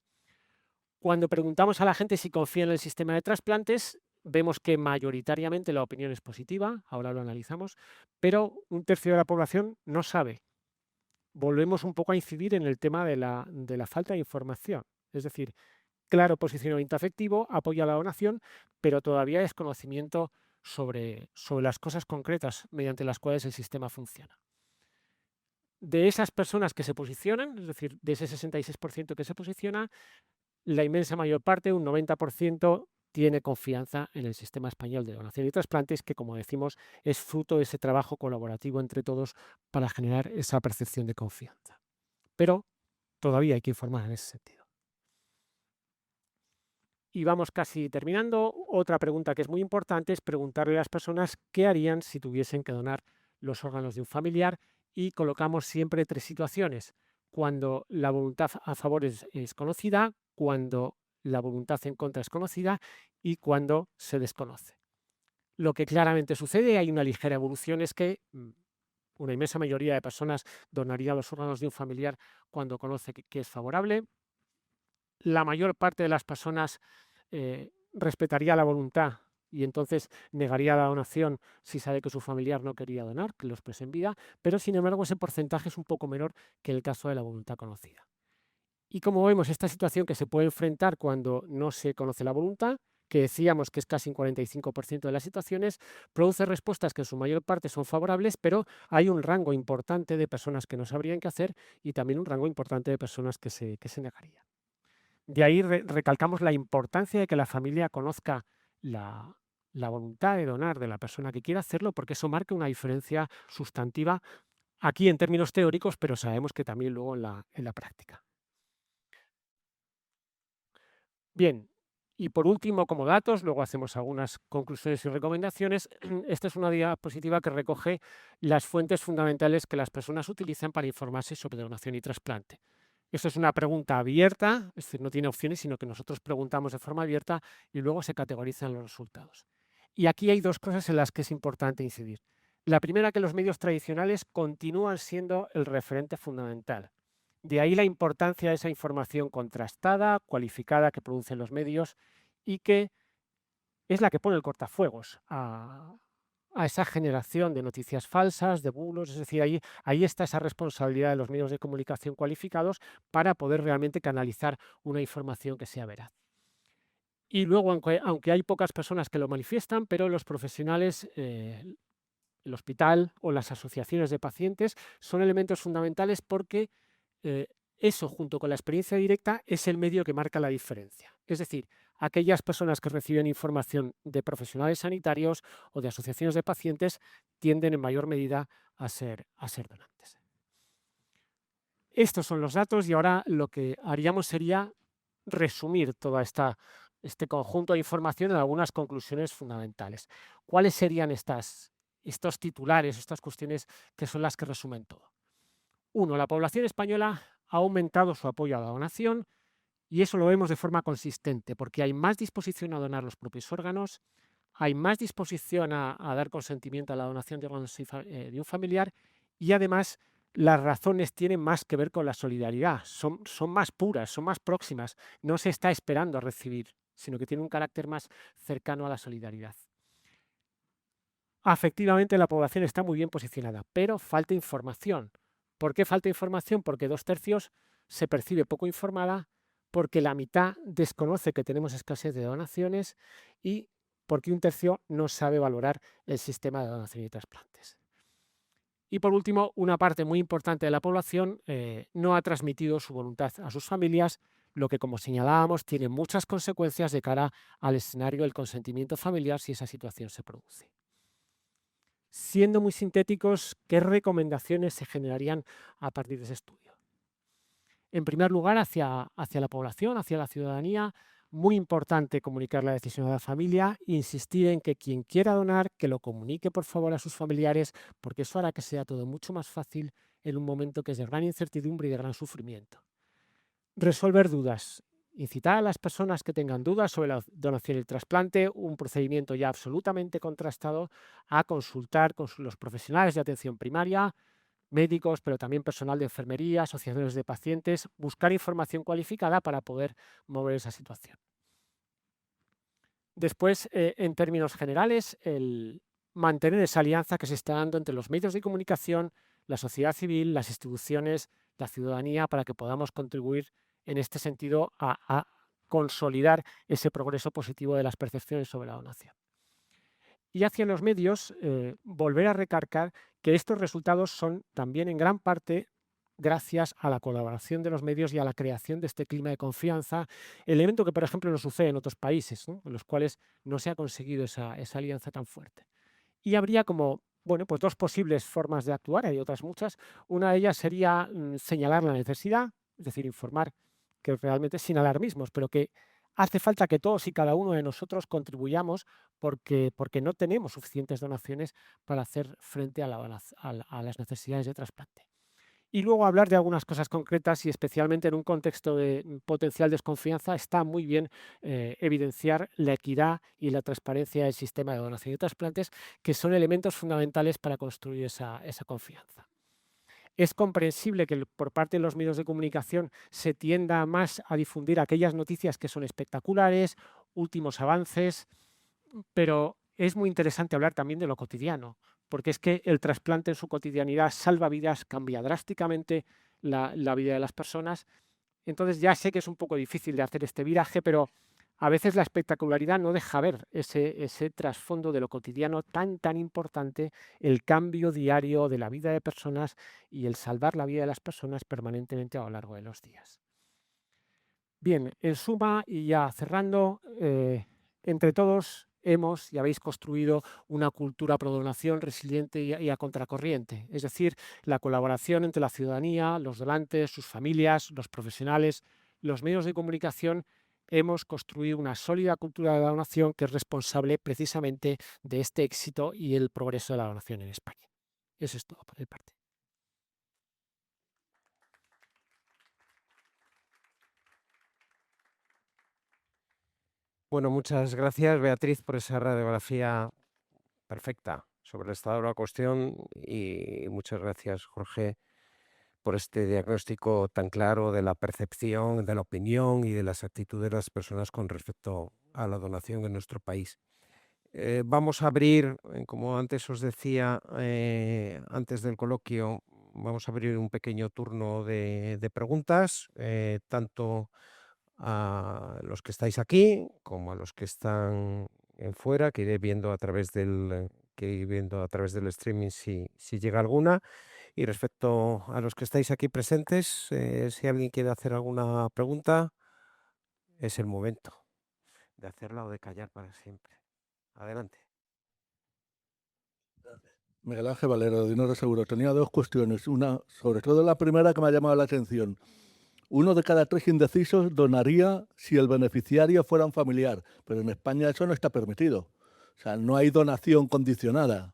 Cuando preguntamos a la gente si confía en el sistema de trasplantes, vemos que mayoritariamente la opinión es positiva, ahora lo analizamos, pero un tercio de la población no sabe. Volvemos un poco a incidir en el tema de la falta de información. Es decir, claro posicionamiento afectivo, apoyo a la donación, pero todavía desconocimiento sobre las cosas concretas mediante las cuales el sistema funciona. De esas personas que se posicionan, es decir, de ese 66% que se posiciona, la inmensa mayor parte, un 90%, tiene confianza en el sistema español de donación y trasplantes, que, como decimos, es fruto de ese trabajo colaborativo entre todos para generar esa percepción de confianza. Pero todavía hay que informar en ese sentido. Y vamos casi terminando. Otra pregunta que es muy importante es preguntarle a las personas qué harían si tuviesen que donar los órganos de un familiar, y colocamos siempre 3 situaciones: cuando la voluntad a favor es conocida, cuando la voluntad en contra es conocida y cuando se desconoce. Lo que claramente sucede, hay una ligera evolución, es que una inmensa mayoría de personas donaría los órganos de un familiar cuando conoce que es favorable. La mayor parte de las personas respetaría la voluntad y entonces negaría la donación si sabe que su familiar no quería donar, que lo exprese en vida, pero sin embargo ese porcentaje es un poco menor que el caso de la voluntad conocida. Y como vemos, esta situación que se puede enfrentar cuando no se conoce la voluntad, que decíamos que es casi un 45% de las situaciones, produce respuestas que en su mayor parte son favorables, pero hay un rango importante de personas que no sabrían qué hacer y también un rango importante de personas que se negarían. De ahí recalcamos la importancia de que la familia conozca la voluntad de donar de la persona que quiera hacerlo, porque eso marca una diferencia sustantiva aquí en términos teóricos, pero sabemos que también luego en la práctica. Bien, y por último, como datos, luego hacemos algunas conclusiones y recomendaciones. Esta es una diapositiva que recoge las fuentes fundamentales que las personas utilizan para informarse sobre donación y trasplante. Esto es una pregunta abierta, es decir, no tiene opciones, sino que nosotros preguntamos de forma abierta y luego se categorizan los resultados. Y aquí hay dos cosas en las que es importante incidir. La primera, que los medios tradicionales continúan siendo el referente fundamental. De ahí la importancia de esa información contrastada, cualificada que producen los medios y que es la que pone el cortafuegos a esa generación de noticias falsas, de bulos. Es decir, ahí está esa responsabilidad de los medios de comunicación cualificados para poder realmente canalizar una información que sea veraz. Y luego, aunque hay pocas personas que lo manifiestan, pero los profesionales, el hospital o las asociaciones de pacientes son elementos fundamentales porque eh, eso, junto con la experiencia directa, es el medio que marca la diferencia. Es decir, aquellas personas que reciben información de profesionales sanitarios o de asociaciones de pacientes tienden en mayor medida a ser donantes. Estos son los datos y ahora lo que haríamos sería resumir todo este conjunto de información en algunas conclusiones fundamentales. ¿Cuáles serían estos titulares, estas cuestiones que son las que resumen todo? 1. La población española ha aumentado su apoyo a la donación y eso lo vemos de forma consistente porque hay más disposición a donar los propios órganos, hay más disposición a dar consentimiento a la donación de órganos de un familiar y además las razones tienen más que ver con la solidaridad, son más puras, son más próximas, no se está esperando a recibir, sino que tiene un carácter más cercano a la solidaridad. Afectivamente la población está muy bien posicionada, pero falta información. ¿Por qué falta información? Porque 2/3 se percibe poco informada, porque la mitad desconoce que tenemos escasez de donaciones y porque 1/3 no sabe valorar el sistema de donación y trasplantes. Y por último, una parte muy importante de la población no ha transmitido su voluntad a sus familias, lo que, como señalábamos, tiene muchas consecuencias de cara al escenario del consentimiento familiar si esa situación se produce. Siendo muy sintéticos, ¿qué recomendaciones se generarían a partir de ese estudio? En primer lugar, hacia la población, hacia la ciudadanía, muy importante comunicar la decisión a la familia, insistir en que quien quiera donar, que lo comunique por favor a sus familiares, porque eso hará que sea todo mucho más fácil en un momento que es de gran incertidumbre y de gran sufrimiento. Resolver dudas. Incitar a las personas que tengan dudas sobre la donación y el trasplante, un procedimiento ya absolutamente contrastado, a consultar con los profesionales de atención primaria, médicos, pero también personal de enfermería, asociaciones de pacientes, buscar información cualificada para poder mover esa situación. Después, en términos generales, el mantener esa alianza que se está dando entre los medios de comunicación, la sociedad civil, las instituciones, la ciudadanía, para que podamos contribuir en este sentido a consolidar ese progreso positivo de las percepciones sobre la donación. Y hacia los medios, volver a recargar que estos resultados son también en gran parte gracias a la colaboración de los medios y a la creación de este clima de confianza, elemento que, por ejemplo, no sucede en otros países, ¿no?, en los cuales no se ha conseguido esa alianza tan fuerte. Y habría como, bueno, pues dos posibles formas de actuar, hay otras muchas. Una de ellas sería señalar la necesidad, es decir, informar que realmente sin alarmismos, pero que hace falta que todos y cada uno de nosotros contribuyamos porque no tenemos suficientes donaciones para hacer frente a las necesidades de trasplante. Y luego hablar de algunas cosas concretas y especialmente en un contexto de potencial desconfianza está muy bien evidenciar la equidad y la transparencia del sistema de donación y trasplantes, que son elementos fundamentales para construir esa confianza. Es comprensible que por parte de los medios de comunicación se tienda más a difundir aquellas noticias que son espectaculares, últimos avances, pero es muy interesante hablar también de lo cotidiano, porque es que el trasplante en su cotidianidad salva vidas, cambia drásticamente la vida de las personas. Entonces ya sé que es un poco difícil de hacer este viraje, pero a veces la espectacularidad no deja ver ese trasfondo de lo cotidiano tan importante, el cambio diario de la vida de personas y el salvar la vida de las personas permanentemente a lo largo de los días. Bien, en suma y ya cerrando, entre todos hemos y habéis construido una cultura pro donación resiliente y a contracorriente, es decir, la colaboración entre la ciudadanía, los donantes, sus familias, los profesionales, los medios de comunicación. Hemos construido una sólida cultura de la donación que es responsable precisamente de este éxito y el progreso de la donación en España. Eso es todo por mi parte. Bueno, muchas gracias, Beatriz, por esa radiografía perfecta sobre el estado de la cuestión y muchas gracias, Jorge, por este diagnóstico tan claro de la percepción, de la opinión y de las actitudes de las personas con respecto a la donación en nuestro país. Vamos a abrir, como antes os decía, antes del coloquio, vamos a abrir un pequeño turno de preguntas, tanto a los que estáis aquí como a los que están en fuera, que iré viendo a través del streaming si llega alguna. Y respecto a los que estáis aquí presentes, si alguien quiere hacer alguna pregunta, es el momento de hacerla o de callar para siempre. Adelante. Miguel Ángel Valero, de Dinero Seguro. Tenía dos cuestiones. Una, sobre todo la primera, que me ha llamado la atención. 1 de cada 3 indecisos donaría si el beneficiario fuera un familiar, pero en España eso no está permitido. O sea, no hay donación condicionada.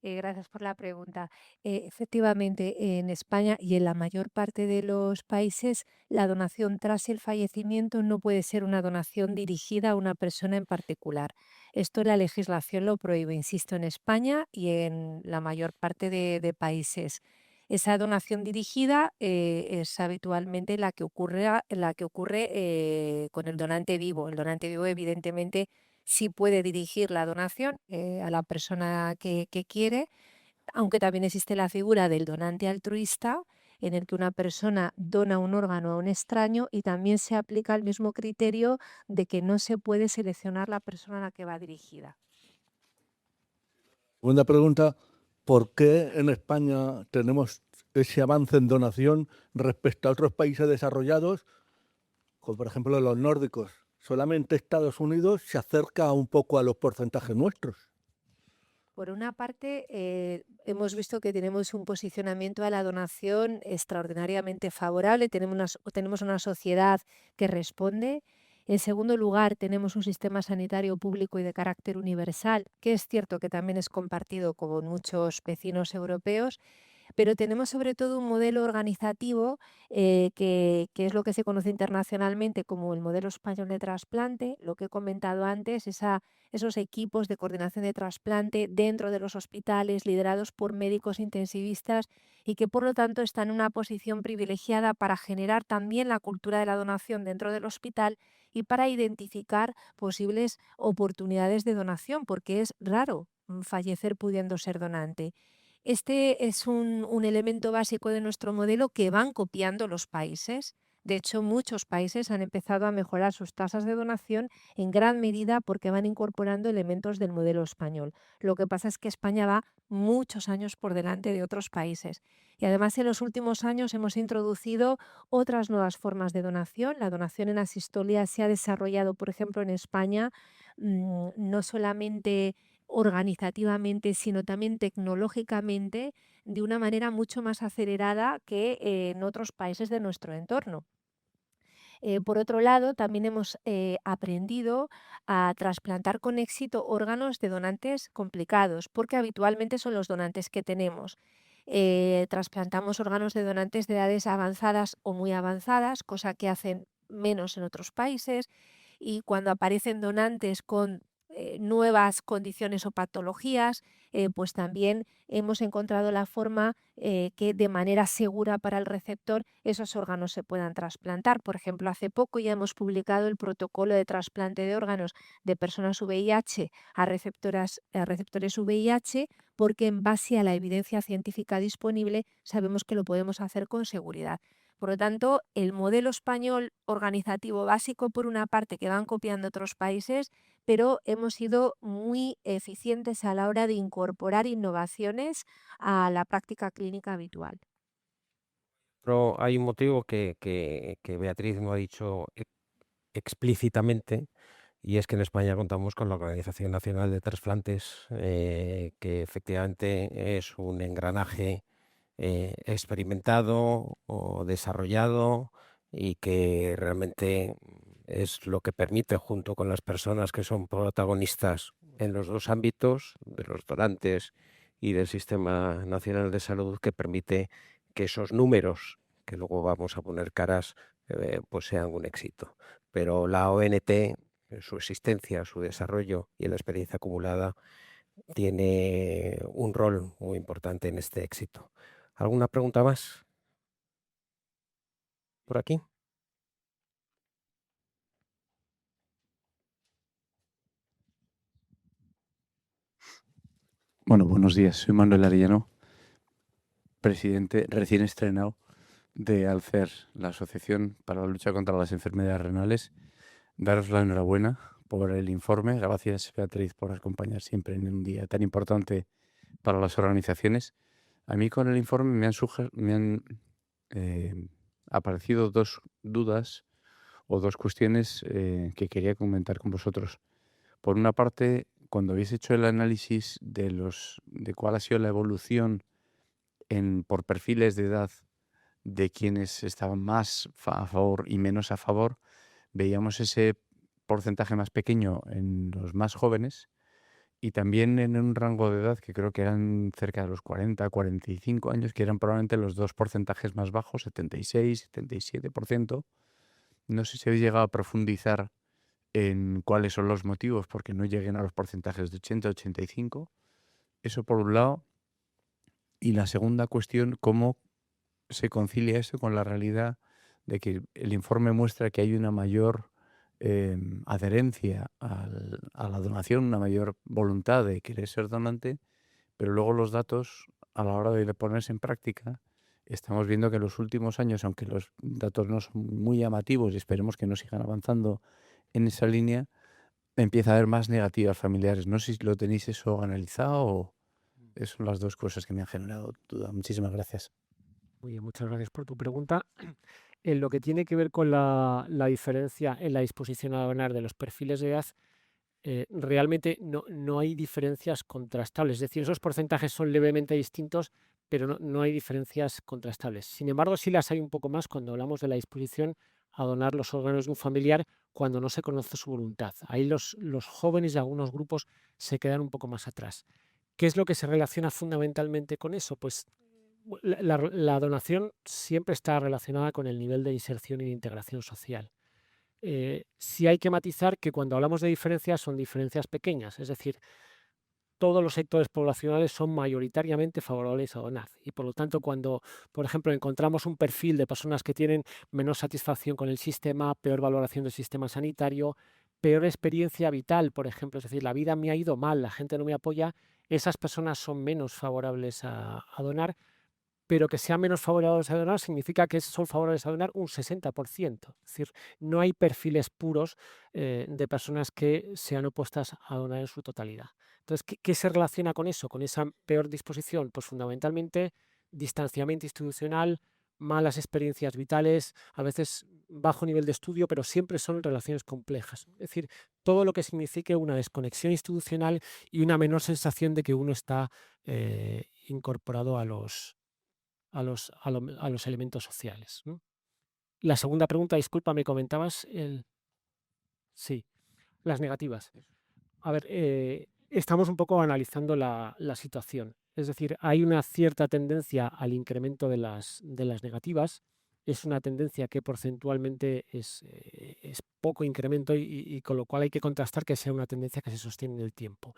Gracias por la pregunta. Efectivamente, en España y en la mayor parte de los países, la donación tras el fallecimiento no puede ser una donación dirigida a una persona en particular. Esto la legislación lo prohíbe, insisto, en España y en la mayor parte de países. Esa donación dirigida es habitualmente la que ocurre con el donante vivo. El donante vivo, evidentemente, sí puede dirigir la donación a la persona que quiere, aunque también existe la figura del donante altruista, en el que una persona dona un órgano a un extraño y también se aplica el mismo criterio de que no se puede seleccionar la persona a la que va dirigida. Segunda pregunta, ¿por qué en España tenemos ese avance en donación respecto a otros países desarrollados, como por ejemplo los nórdicos? Solamente Estados Unidos se acerca un poco a los porcentajes nuestros. Por una parte, hemos visto que tenemos un posicionamiento a la donación extraordinariamente favorable, tenemos una sociedad que responde. En segundo lugar, tenemos un sistema sanitario público y de carácter universal, que es cierto que también es compartido con muchos vecinos europeos, pero tenemos sobre todo un modelo organizativo que es lo que se conoce internacionalmente como el modelo español de trasplante, lo que he comentado antes, esos equipos de coordinación de trasplante dentro de los hospitales liderados por médicos intensivistas y que por lo tanto están en una posición privilegiada para generar también la cultura de la donación dentro del hospital y para identificar posibles oportunidades de donación, porque es raro fallecer pudiendo ser donante. Este es un elemento básico de nuestro modelo que van copiando los países. De hecho, muchos países han empezado a mejorar sus tasas de donación en gran medida porque van incorporando elementos del modelo español. Lo que pasa es que España va muchos años por delante de otros países. Y además en los últimos años hemos introducido otras nuevas formas de donación. La donación en asistolia se ha desarrollado, por ejemplo, en España, no solamente organizativamente, sino también tecnológicamente, de una manera mucho más acelerada que en otros países de nuestro entorno. Por otro lado, también hemos aprendido a trasplantar con éxito órganos de donantes complicados, porque habitualmente son los donantes que tenemos. Trasplantamos órganos de donantes de edades avanzadas o muy avanzadas, cosa que hacen menos en otros países, y cuando aparecen donantes con nuevas condiciones o patologías, pues también hemos encontrado la forma que de manera segura para el receptor esos órganos se puedan trasplantar. Por ejemplo, hace poco ya hemos publicado el protocolo de trasplante de órganos de personas VIH a receptores VIH, porque en base a la evidencia científica disponible sabemos que lo podemos hacer con seguridad. Por lo tanto, el modelo español organizativo básico, por una parte, que van copiando otros países, pero hemos sido muy eficientes a la hora de incorporar innovaciones a la práctica clínica habitual. Pero hay un motivo que Beatriz no ha dicho explícitamente, y es que en España contamos con la Organización Nacional de Trasplantes, que efectivamente es un engranaje experimentado o desarrollado y que realmente es lo que permite, junto con las personas que son protagonistas en los dos ámbitos, de los donantes y del Sistema Nacional de Salud, que permite que esos números, que luego vamos a poner caras, pues sean un éxito. Pero la ONT, su existencia, su desarrollo y la experiencia acumulada tiene un rol muy importante en este éxito. ¿Alguna pregunta más por aquí? Bueno, buenos días. Soy Manuel Arellano, presidente recién estrenado de ALCER, la Asociación para la Lucha contra las Enfermedades Renales. Daros la enhorabuena por el informe. Gracias, Beatriz, por acompañar siempre en un día tan importante para las organizaciones. A mí con el informe me han aparecido dos dudas o dos cuestiones que quería comentar con vosotros. Por una parte, cuando habéis hecho el análisis de cuál ha sido la evolución por perfiles de edad de quienes estaban más a favor y menos a favor, veíamos ese porcentaje más pequeño en los más jóvenes y también en un rango de edad que creo que eran cerca de los 40, 45 años, que eran probablemente los dos porcentajes más bajos, 76, 77%. No sé si habéis llegado a profundizar en cuáles son los motivos porque no lleguen a los porcentajes de 80, 85. Eso por un lado. Y la segunda cuestión, ¿cómo se concilia eso con la realidad de que el informe muestra que hay una mayor adherencia a la donación, una mayor voluntad de querer ser donante, pero luego los datos, a la hora de ponerse en práctica, estamos viendo que en los últimos años, aunque los datos no son muy llamativos y esperemos que no sigan avanzando en esa línea, empieza a haber más negativas familiares. No sé si lo tenéis eso analizado o son las dos cosas que me han generado duda. Muchísimas gracias. Muy bien, muchas gracias por tu pregunta. En lo que tiene que ver con la diferencia en la disposición a donar de los perfiles de edad, realmente no hay diferencias contrastables. Es decir, esos porcentajes son levemente distintos, pero no hay diferencias contrastables. Sin embargo, sí las hay un poco más cuando hablamos de la disposición a donar los órganos de un familiar cuando no se conoce su voluntad. Ahí los jóvenes de algunos grupos se quedan un poco más atrás. ¿Qué es lo que se relaciona fundamentalmente con eso? Pues la donación siempre está relacionada con el nivel de inserción y de integración social. Sí hay que matizar que cuando hablamos de diferencias son diferencias pequeñas, es decir, todos los sectores poblacionales son mayoritariamente favorables a donar y por lo tanto cuando, por ejemplo, encontramos un perfil de personas que tienen menor satisfacción con el sistema, peor valoración del sistema sanitario, peor experiencia vital, por ejemplo, es decir, la vida me ha ido mal, la gente no me apoya, esas personas son menos favorables a donar, pero que sean menos favorables a donar significa que son favorables a donar un 60%. Es decir, no hay perfiles puros de personas que sean opuestas a donar en su totalidad. Entonces, ¿qué se relaciona con eso? Con esa peor disposición? Pues fundamentalmente distanciamiento institucional, malas experiencias vitales, a veces bajo nivel de estudio, pero siempre son relaciones complejas. Es decir, todo lo que signifique una desconexión institucional y una menor sensación de que uno está incorporado a los elementos sociales, ¿no? La segunda pregunta, disculpa, me comentabas sí, las negativas. A ver, estamos un poco analizando la situación. Es decir, hay una cierta tendencia al incremento de las negativas. Es una tendencia que porcentualmente es poco incremento y con lo cual hay que contrastar que sea una tendencia que se sostiene en el tiempo.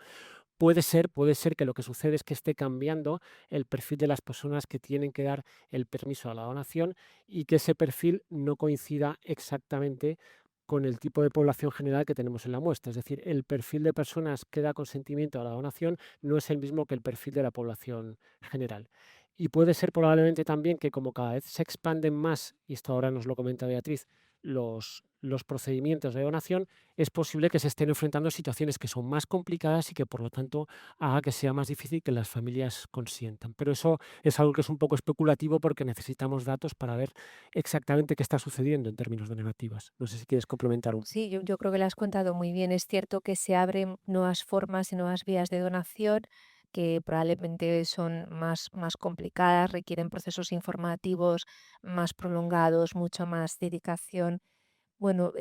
Puede ser que lo que sucede es que esté cambiando el perfil de las personas que tienen que dar el permiso a la donación y que ese perfil no coincida exactamente con el tipo de población general que tenemos en la muestra. Es decir, el perfil de personas que da consentimiento a la donación no es el mismo que el perfil de la población general. Y puede ser probablemente también que como cada vez se expanden más, y esto ahora nos lo comenta Beatriz, los procedimientos de donación, es posible que se estén enfrentando a situaciones que son más complicadas y que por lo tanto haga que sea más difícil que las familias consientan. Pero eso es algo que es un poco especulativo porque necesitamos datos para ver exactamente qué está sucediendo en términos de negativas. No sé si quieres complementar un poco. Sí, yo creo que lo has contado muy bien. Es cierto que se abren nuevas formas y nuevas vías de donación que probablemente son más complicadas, requieren procesos informativos más prolongados, mucha más dedicación. Bueno,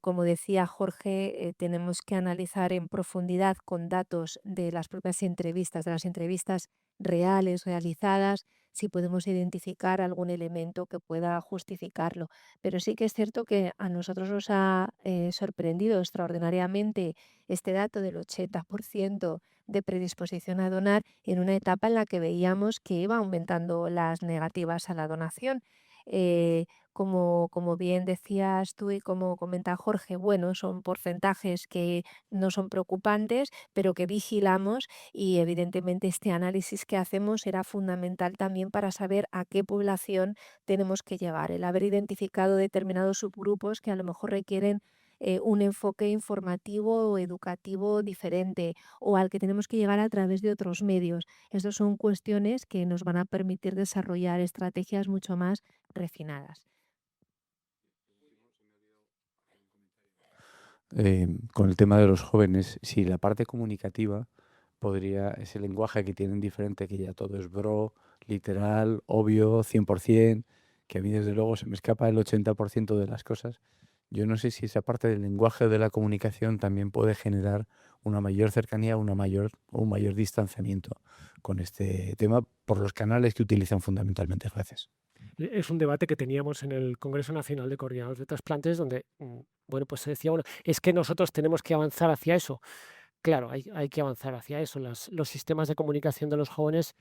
como decía Jorge, tenemos que analizar en profundidad con datos de las propias entrevistas, de las entrevistas reales realizadas, si podemos identificar algún elemento que pueda justificarlo. Pero sí que es cierto que a nosotros nos ha sorprendido extraordinariamente este dato del 80% de predisposición a donar en una etapa en la que veíamos que iba aumentando las negativas a la donación. Como bien decías tú y como comenta Jorge, bueno, son porcentajes que no son preocupantes, pero que vigilamos y evidentemente este análisis que hacemos era fundamental también para saber a qué población tenemos que llegar. El haber identificado determinados subgrupos que a lo mejor requieren un enfoque informativo o educativo diferente o al que tenemos que llegar a través de otros medios. Estas son cuestiones que nos van a permitir desarrollar estrategias mucho más refinadas. Con el tema de los jóvenes, si la parte comunicativa podría, ese lenguaje que tienen diferente, que ya todo es bro, literal, obvio, 100%, que a mí desde luego se me escapa el 80% de las cosas. Yo no sé si esa parte del lenguaje de la comunicación también puede generar una mayor cercanía, un mayor distanciamiento con este tema por los canales que utilizan fundamentalmente. Gracias. Es un debate que teníamos en el Congreso Nacional de Coordinadores de Trasplantes, donde, bueno, pues se decía, bueno, es que nosotros tenemos que avanzar hacia eso. Claro, hay que avanzar hacia eso. Los sistemas de comunicación de los jóvenes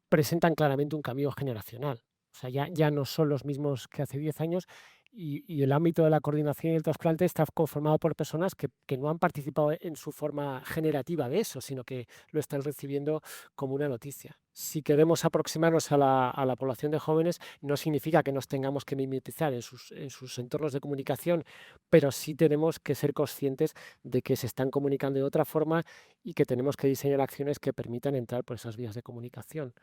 presentan claramente un cambio generacional. O sea, ya no son los mismos que hace 10 años y el ámbito de la coordinación y el trasplante está conformado por personas que no han participado en su forma generativa de eso, sino que lo están recibiendo como una noticia. Si queremos aproximarnos a la población de jóvenes, no significa que nos tengamos que mimetizar en sus entornos de comunicación, pero sí tenemos que ser conscientes de que se están comunicando de otra forma y que tenemos que diseñar acciones que permitan entrar por esas vías de comunicación.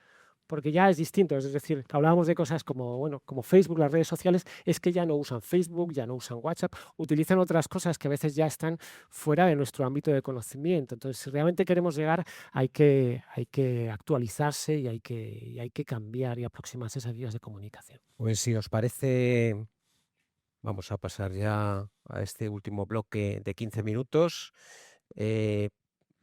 Porque ya es distinto, es decir, hablábamos de cosas como, bueno, como Facebook, las redes sociales, es que ya no usan Facebook, ya no usan WhatsApp, utilizan otras cosas que a veces ya están fuera de nuestro ámbito de conocimiento. Entonces, si realmente queremos llegar, hay que actualizarse y hay que cambiar y aproximarse a esas vías de comunicación. Pues si os parece, vamos a pasar ya a este último bloque de 15 minutos.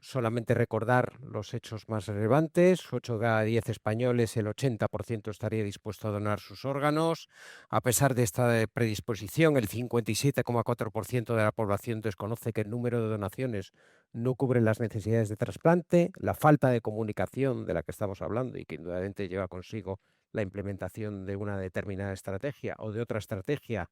Solamente recordar los hechos más relevantes. 8 de cada 10 españoles, el 80% estaría dispuesto a donar sus órganos. A pesar de esta predisposición, el 57,4% de la población desconoce que el número de donaciones no cubre las necesidades de trasplante. La falta de comunicación de la que estamos hablando y que indudablemente lleva consigo la implementación de una determinada estrategia o de otra estrategia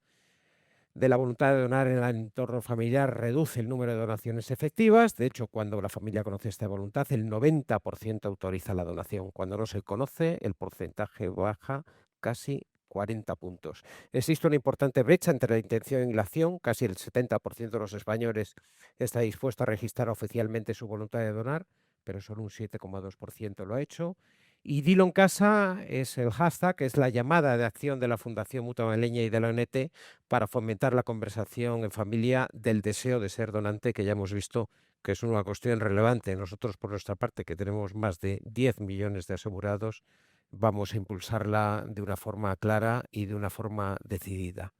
de la voluntad de donar en el entorno familiar reduce el número de donaciones efectivas. De hecho, cuando la familia conoce esta voluntad, el 90% autoriza la donación. Cuando no se conoce, el porcentaje baja casi 40 puntos. Existe una importante brecha entre la intención y la acción. Casi el 70% de los españoles está dispuesto a registrar oficialmente su voluntad de donar, pero solo un 7,2% lo ha hecho. Y Dilo en casa es el hashtag, es la llamada de acción de la Fundación Mutua Madrileña y de la ONT para fomentar la conversación en familia del deseo de ser donante, que ya hemos visto que es una cuestión relevante. Nosotros, por nuestra parte, que tenemos más de 10 millones de asegurados, vamos a impulsarla de una forma clara y de una forma decidida.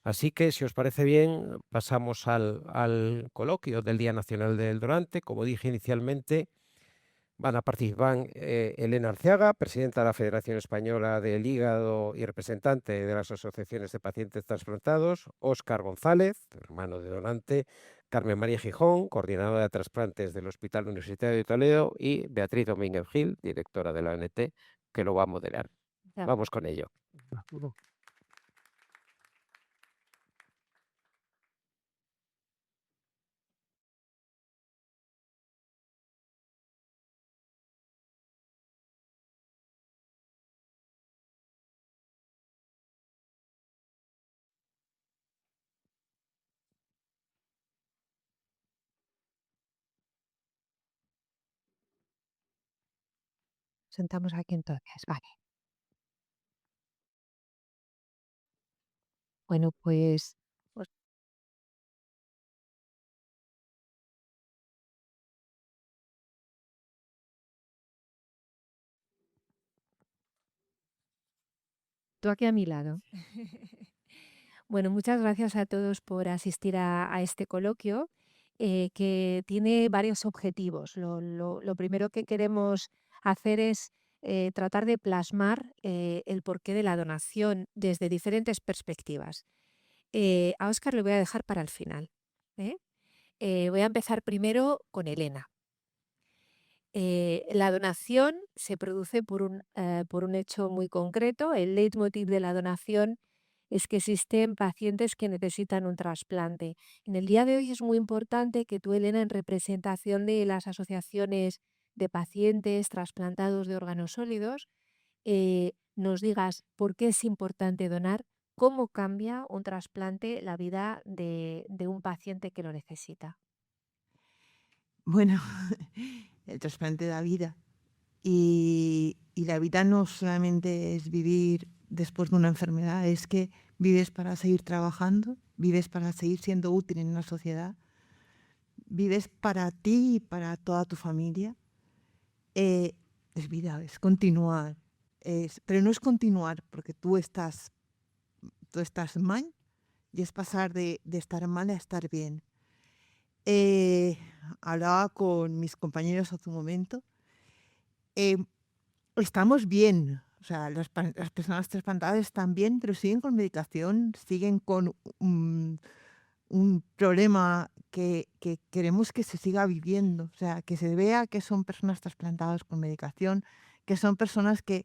Así que, si os parece bien, pasamos al coloquio del Día Nacional del Donante. Como dije inicialmente, van a participar Elena Arceaga, presidenta de la Federación Española del Hígado y representante de las asociaciones de pacientes trasplantados, Óscar González, hermano de donante, Carmen María Gijón, coordinadora de trasplantes del Hospital Universitario de Toledo, y Beatriz Domínguez Gil, directora de la ONT, que lo va a moderar. Ya. Vamos con ello. Sentamos aquí entonces, vale. Bueno, pues tú aquí a mi lado. Bueno, muchas gracias a todos por asistir a este coloquio, que tiene varios objetivos. Lo primero que queremos hacer es tratar de plasmar el porqué de la donación desde diferentes perspectivas. A Óscar le voy a dejar para el final. ¿eh? Voy a empezar primero con Elena. La donación se produce por un hecho muy concreto. El leitmotiv de la donación es que existen pacientes que necesitan un trasplante. En el día de hoy es muy importante que tú, Elena, en representación de las asociaciones de pacientes trasplantados de órganos sólidos, nos digas por qué es importante donar, cómo cambia un trasplante la vida de un paciente que lo necesita. Bueno, el trasplante da vida. Y la vida no solamente es vivir después de una enfermedad, es que vives para seguir trabajando, vives para seguir siendo útil en una sociedad, vives para ti y para toda tu familia. Es vida, es continuar. Pero no es continuar porque tú estás mal y es pasar de estar mal a estar bien. Hablaba con mis compañeros hace un momento. Estamos bien, o sea, las personas trasplantadas están bien, pero siguen con medicación, siguen con un problema que queremos que se siga viviendo, o sea, que se vea que son personas trasplantadas con medicación, que son personas que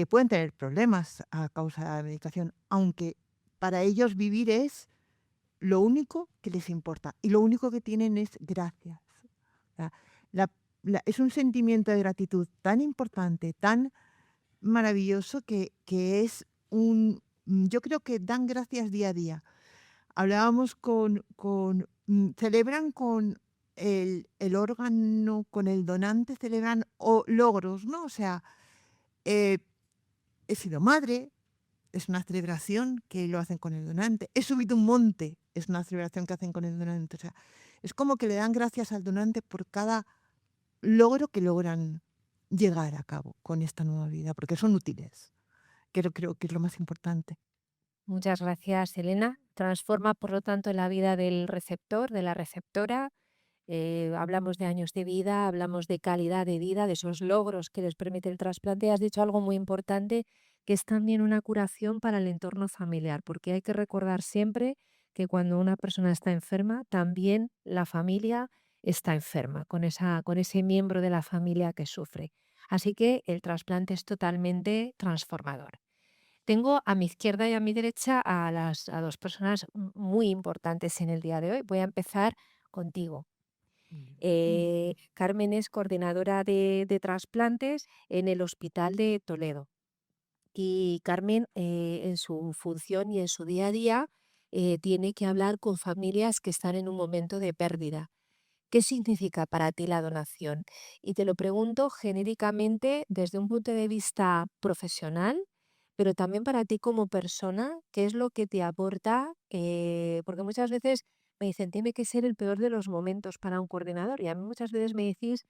pueden tener problemas a causa de la medicación, aunque para ellos vivir es lo único que les importa y lo único que tienen es gracias. O sea, es un sentimiento de gratitud tan importante, tan maravilloso que es yo creo que dan gracias día a día. Hablábamos celebran con el órgano, con el donante, celebran logros, ¿no? O sea, he sido madre, es una celebración que lo hacen con el donante. He subido un monte, es una celebración que hacen con el donante. O sea, es como que le dan gracias al donante por cada logro que logran llegar a cabo con esta nueva vida, porque son útiles, que creo que es lo más importante. Muchas gracias, Elena. Transforma, por lo tanto, la vida del receptor, de la receptora. Hablamos de años de vida, hablamos de calidad de vida, de esos logros que les permite el trasplante. Has dicho algo muy importante, que es también una curación para el entorno familiar, porque hay que recordar siempre que cuando una persona está enferma, también la familia está enferma, con ese miembro de la familia que sufre. Así que el trasplante es totalmente transformador. Tengo a mi izquierda y a mi derecha a dos personas muy importantes en el día de hoy. Voy a empezar contigo. Carmen es coordinadora de trasplantes en el Hospital de Toledo. Y Carmen, en su función y en su día a día, tiene que hablar con familias que están en un momento de pérdida. ¿Qué significa para ti la donación? Y te lo pregunto genéricamente desde un punto de vista profesional, pero también para ti como persona, ¿qué es lo que te aporta? Porque muchas veces me dicen, tiene que ser el peor de los momentos para un coordinador. Y a mí muchas veces me decís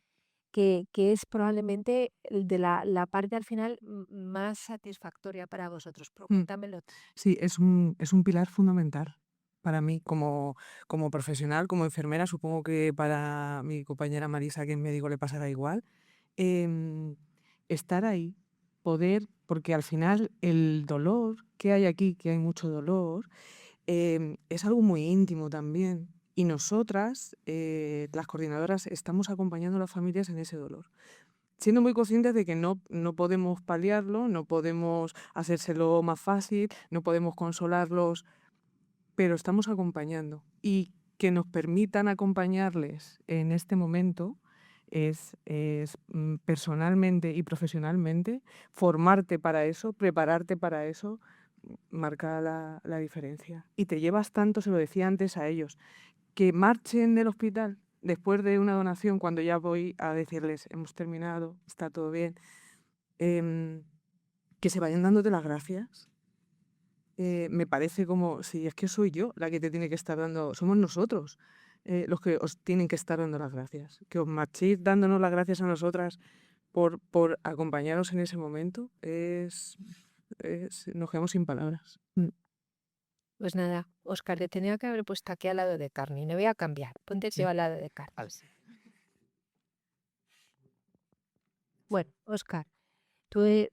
que es probablemente el de la parte al final más satisfactoria para vosotros. Cuéntamelo. Sí, es un pilar fundamental para mí como profesional, como enfermera. Supongo que para mi compañera Marisa, que es médico, le pasará igual. Estar ahí, porque al final el dolor que hay aquí, que hay mucho dolor, es algo muy íntimo también. Y nosotras, las coordinadoras, estamos acompañando a las familias en ese dolor, siendo muy conscientes de que no podemos paliarlo, no podemos hacérselo más fácil, no podemos consolarlos, pero estamos acompañando. Y que nos permitan acompañarles en este momento es personalmente y profesionalmente, formarte para eso, prepararte para eso, marca la diferencia. Y te llevas tanto, se lo decía antes a ellos, que marchen del hospital después de una donación, cuando ya voy a decirles, hemos terminado, está todo bien, que se vayan dándote las gracias. Me parece como, si es que soy yo la que te tiene que estar dando, somos nosotros los que os tienen que estar dando las gracias. Que os marchéis dándonos las gracias a nosotras por acompañaros en ese momento, nos quedamos sin palabras. Pues nada, Óscar, te tenía que haber puesto aquí al lado de Carmen. Le voy a cambiar. Ponte yo al lado de Carmen. Bueno, Óscar,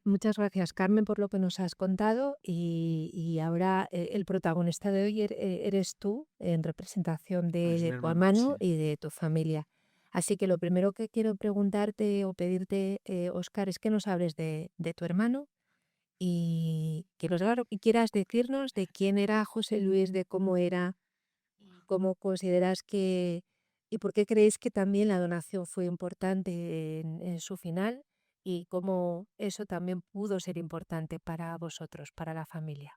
Muchas gracias, Carmen, por lo que nos has contado y ahora el protagonista de hoy eres tú en representación Es mi de tu hermano, hermano sí. y de tu familia. Así que lo primero que quiero preguntarte o pedirte, Óscar, es que nos hables de tu hermano y que claro, que quieras decirnos de quién era José Luis, de cómo era, cómo consideras que y por qué creéis que también la donación fue importante en su final y cómo eso también pudo ser importante para vosotros, para la familia.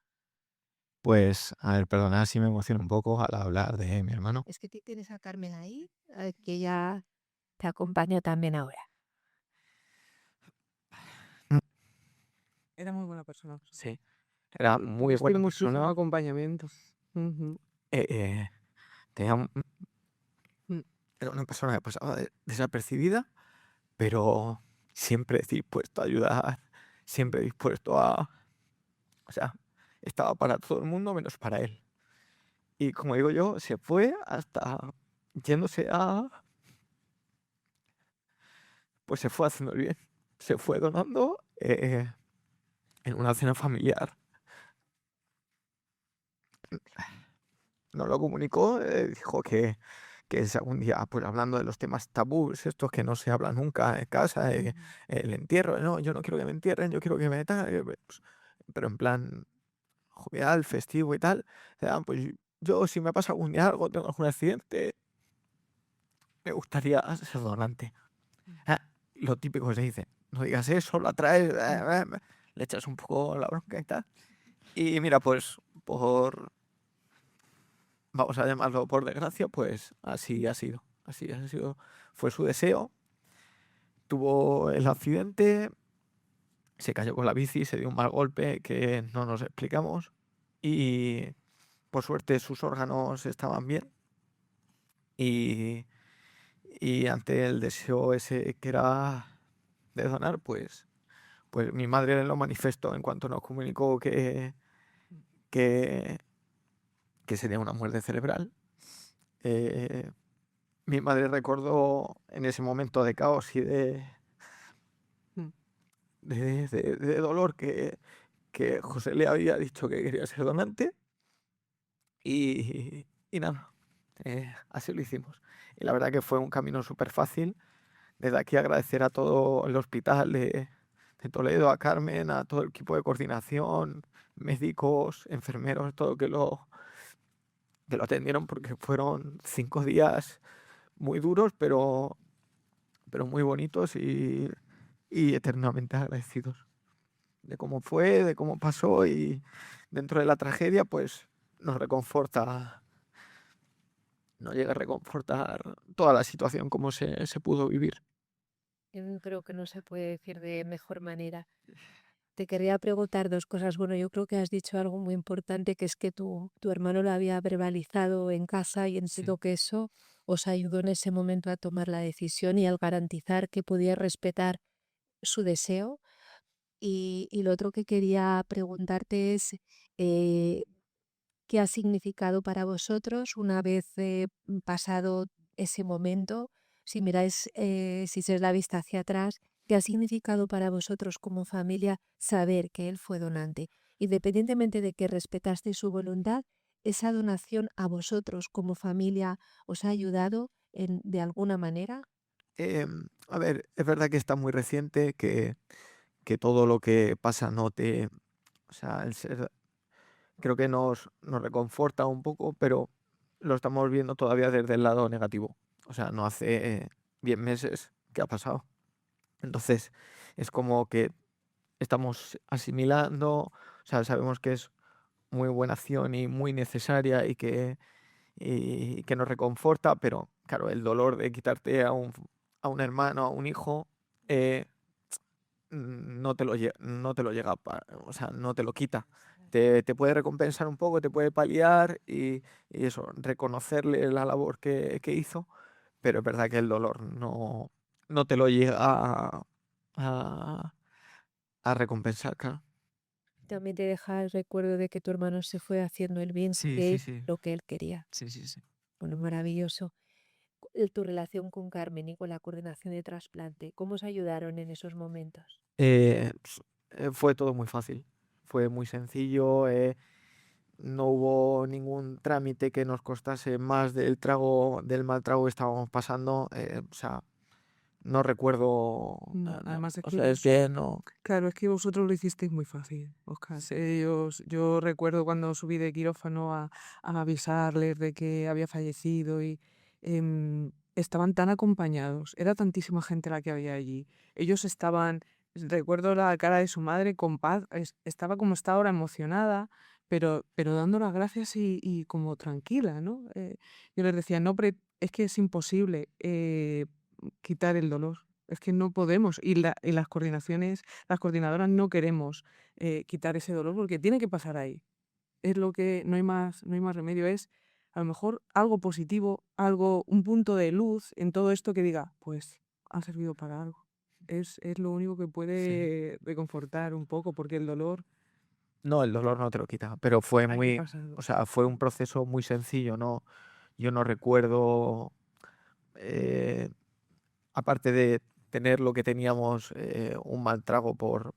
Pues, a ver, perdonad si me emociono un poco al hablar de mi hermano. Es que tienes a Carmen ahí, que ya te acompaña también ahora. Era muy buena persona. Sí, era muy Tuviste buena muchísimo persona. acompañamiento. Ujú. eh, eh, tenía Mm. era una persona que pasaba desapercibida, pero siempre dispuesto a ayudar, siempre dispuesto a... O sea, estaba para todo el mundo menos para él. Y como digo yo, se fue hasta yéndose a... Pues se fue haciendo el bien. Se fue donando en una cena familiar. Nos lo comunicó, dijo que si algún día, pues hablando de los temas tabús, estos que no se hablan nunca en casa, el entierro, no, yo no quiero que me entierren, yo quiero que me tal, pues, pero en plan jovial, festivo y tal, pues yo si me pasa algún día algo, tengo algún accidente, me gustaría ser donante. Ah, lo típico que se dice, no digas eso, lo atraes, le echas un poco la bronca y tal. Y mira, pues vamos a llamarlo por desgracia, pues así ha sido. Así ha sido. Fue su deseo. Tuvo el accidente, se cayó con la bici, se dio un mal golpe que no nos explicamos. Y por suerte sus órganos estaban bien. Y, y ante el deseo ese que era de donar, pues mi madre lo manifestó en cuanto nos comunicó que, que sería una muerte cerebral. Eh, Mi madre recordó en ese momento de caos y Mm. de dolor que José le había dicho que quería ser donante y nada, así lo hicimos. Y la verdad que fue un camino súper fácil. Desde aquí agradecer a todo el hospital de Toledo, a Carmen, a todo el equipo de coordinación, médicos, enfermeros, todo que lo atendieron porque fueron 5 días muy duros, pero muy bonitos y eternamente agradecidos de cómo fue, de cómo pasó y dentro de la tragedia, pues nos reconforta, nos llega a reconfortar toda la situación, como se pudo vivir. Yo creo que no se puede decir de mejor manera. Te quería preguntar dos cosas. Bueno, yo creo que has dicho algo muy importante, que es que tu hermano lo había verbalizado en casa y entiendo Sí. que eso os ayudó en ese momento a tomar la decisión y al garantizar que podía respetar su deseo. Y lo otro que quería preguntarte es eh, qué ha significado para vosotros una vez pasado ese momento, si miráis, si se la vista hacia atrás, qué ha significado para vosotros como familia saber que él fue donante. Independientemente de que respetasteis su voluntad, esa donación a vosotros como familia os ha ayudado de alguna manera. A ver, es verdad que está muy reciente, que todo lo que pasa no te... O sea, creo que nos reconforta un poco, pero lo estamos viendo todavía desde el lado negativo. O sea, no hace 10 meses que ha pasado. Entonces, es como que estamos asimilando, o sea, sabemos que es muy buena acción y muy necesaria y que nos reconforta, pero claro, el dolor de quitarte a un hermano, a un hijo, eh, no te lo llega, o sea, no te lo quita. Te puede recompensar un poco, te puede paliar y eso, reconocerle la labor que hizo, pero es verdad que el dolor no te lo llega a, a recompensar, claro. También te deja el recuerdo de que tu hermano se fue haciendo el bien Sí, que sí, él, sí. lo que él quería. Sí, sí, sí. Bueno, maravilloso. Tu relación con Carmen y con la coordinación de trasplante, ¿cómo os ayudaron en esos momentos? Fue todo muy fácil, fue muy sencillo, no hubo ningún trámite que nos costase más del mal trago que estábamos pasando, o sea, no recuerdo, No, además es o que sea, es que no, claro, es que vosotros lo hicisteis muy fácil, Oscar. Yo recuerdo cuando subí de quirófano a avisarles de que había fallecido y estaban tan acompañados, era tantísima gente la que había allí. Ellos estaban, recuerdo la cara de su madre con paz, estaba como está ahora emocionada, pero dando las gracias y como tranquila, ¿no? Yo les decía, no, es que es imposible quitar el dolor. Es que no podemos. Y las coordinadoras no queremos quitar ese dolor porque tiene que pasar ahí. Es lo que no hay más remedio. Es a lo mejor algo positivo, un punto de luz en todo esto que diga, pues ha servido para algo. Es lo único que sí. puede reconfortar un poco, porque el dolor No, el dolor no te lo quita, pero fue hay que pasarlo. o sea, fue un proceso muy sencillo, ¿no? Yo no recuerdo, eh, aparte de tener lo que teníamos, un mal trago por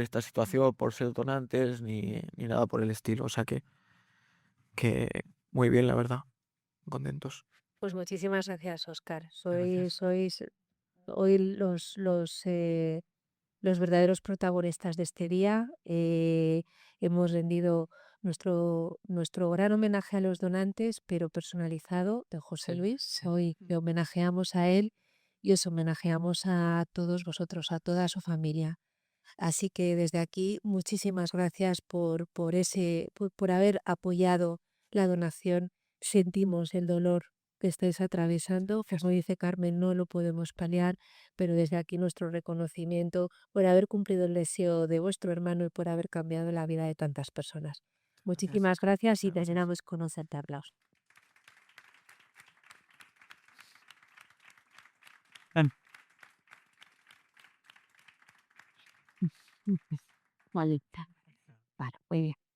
esta situación, por ser donantes, ni nada por el estilo. O sea que muy bien, la verdad, contentos. Pues muchísimas gracias, Óscar. Gracias. Sois hoy los verdaderos protagonistas de este día. Hemos rendido nuestro gran homenaje a los donantes, pero personalizado, de José Sí, Luis. Hoy le homenajeamos a él y os homenajeamos a todos vosotros, a toda su familia. Así que desde aquí, muchísimas gracias por haber apoyado la donación. Sentimos el dolor que estáis atravesando. Como dice Carmen, no lo podemos paliar, pero desde aquí nuestro reconocimiento por haber cumplido el deseo de vuestro hermano y por haber cambiado la vida de tantas personas. gracias. Muchísimas gracias y Muchas gracias. terminamos con un fuerte aplauso. Vale, muy bien.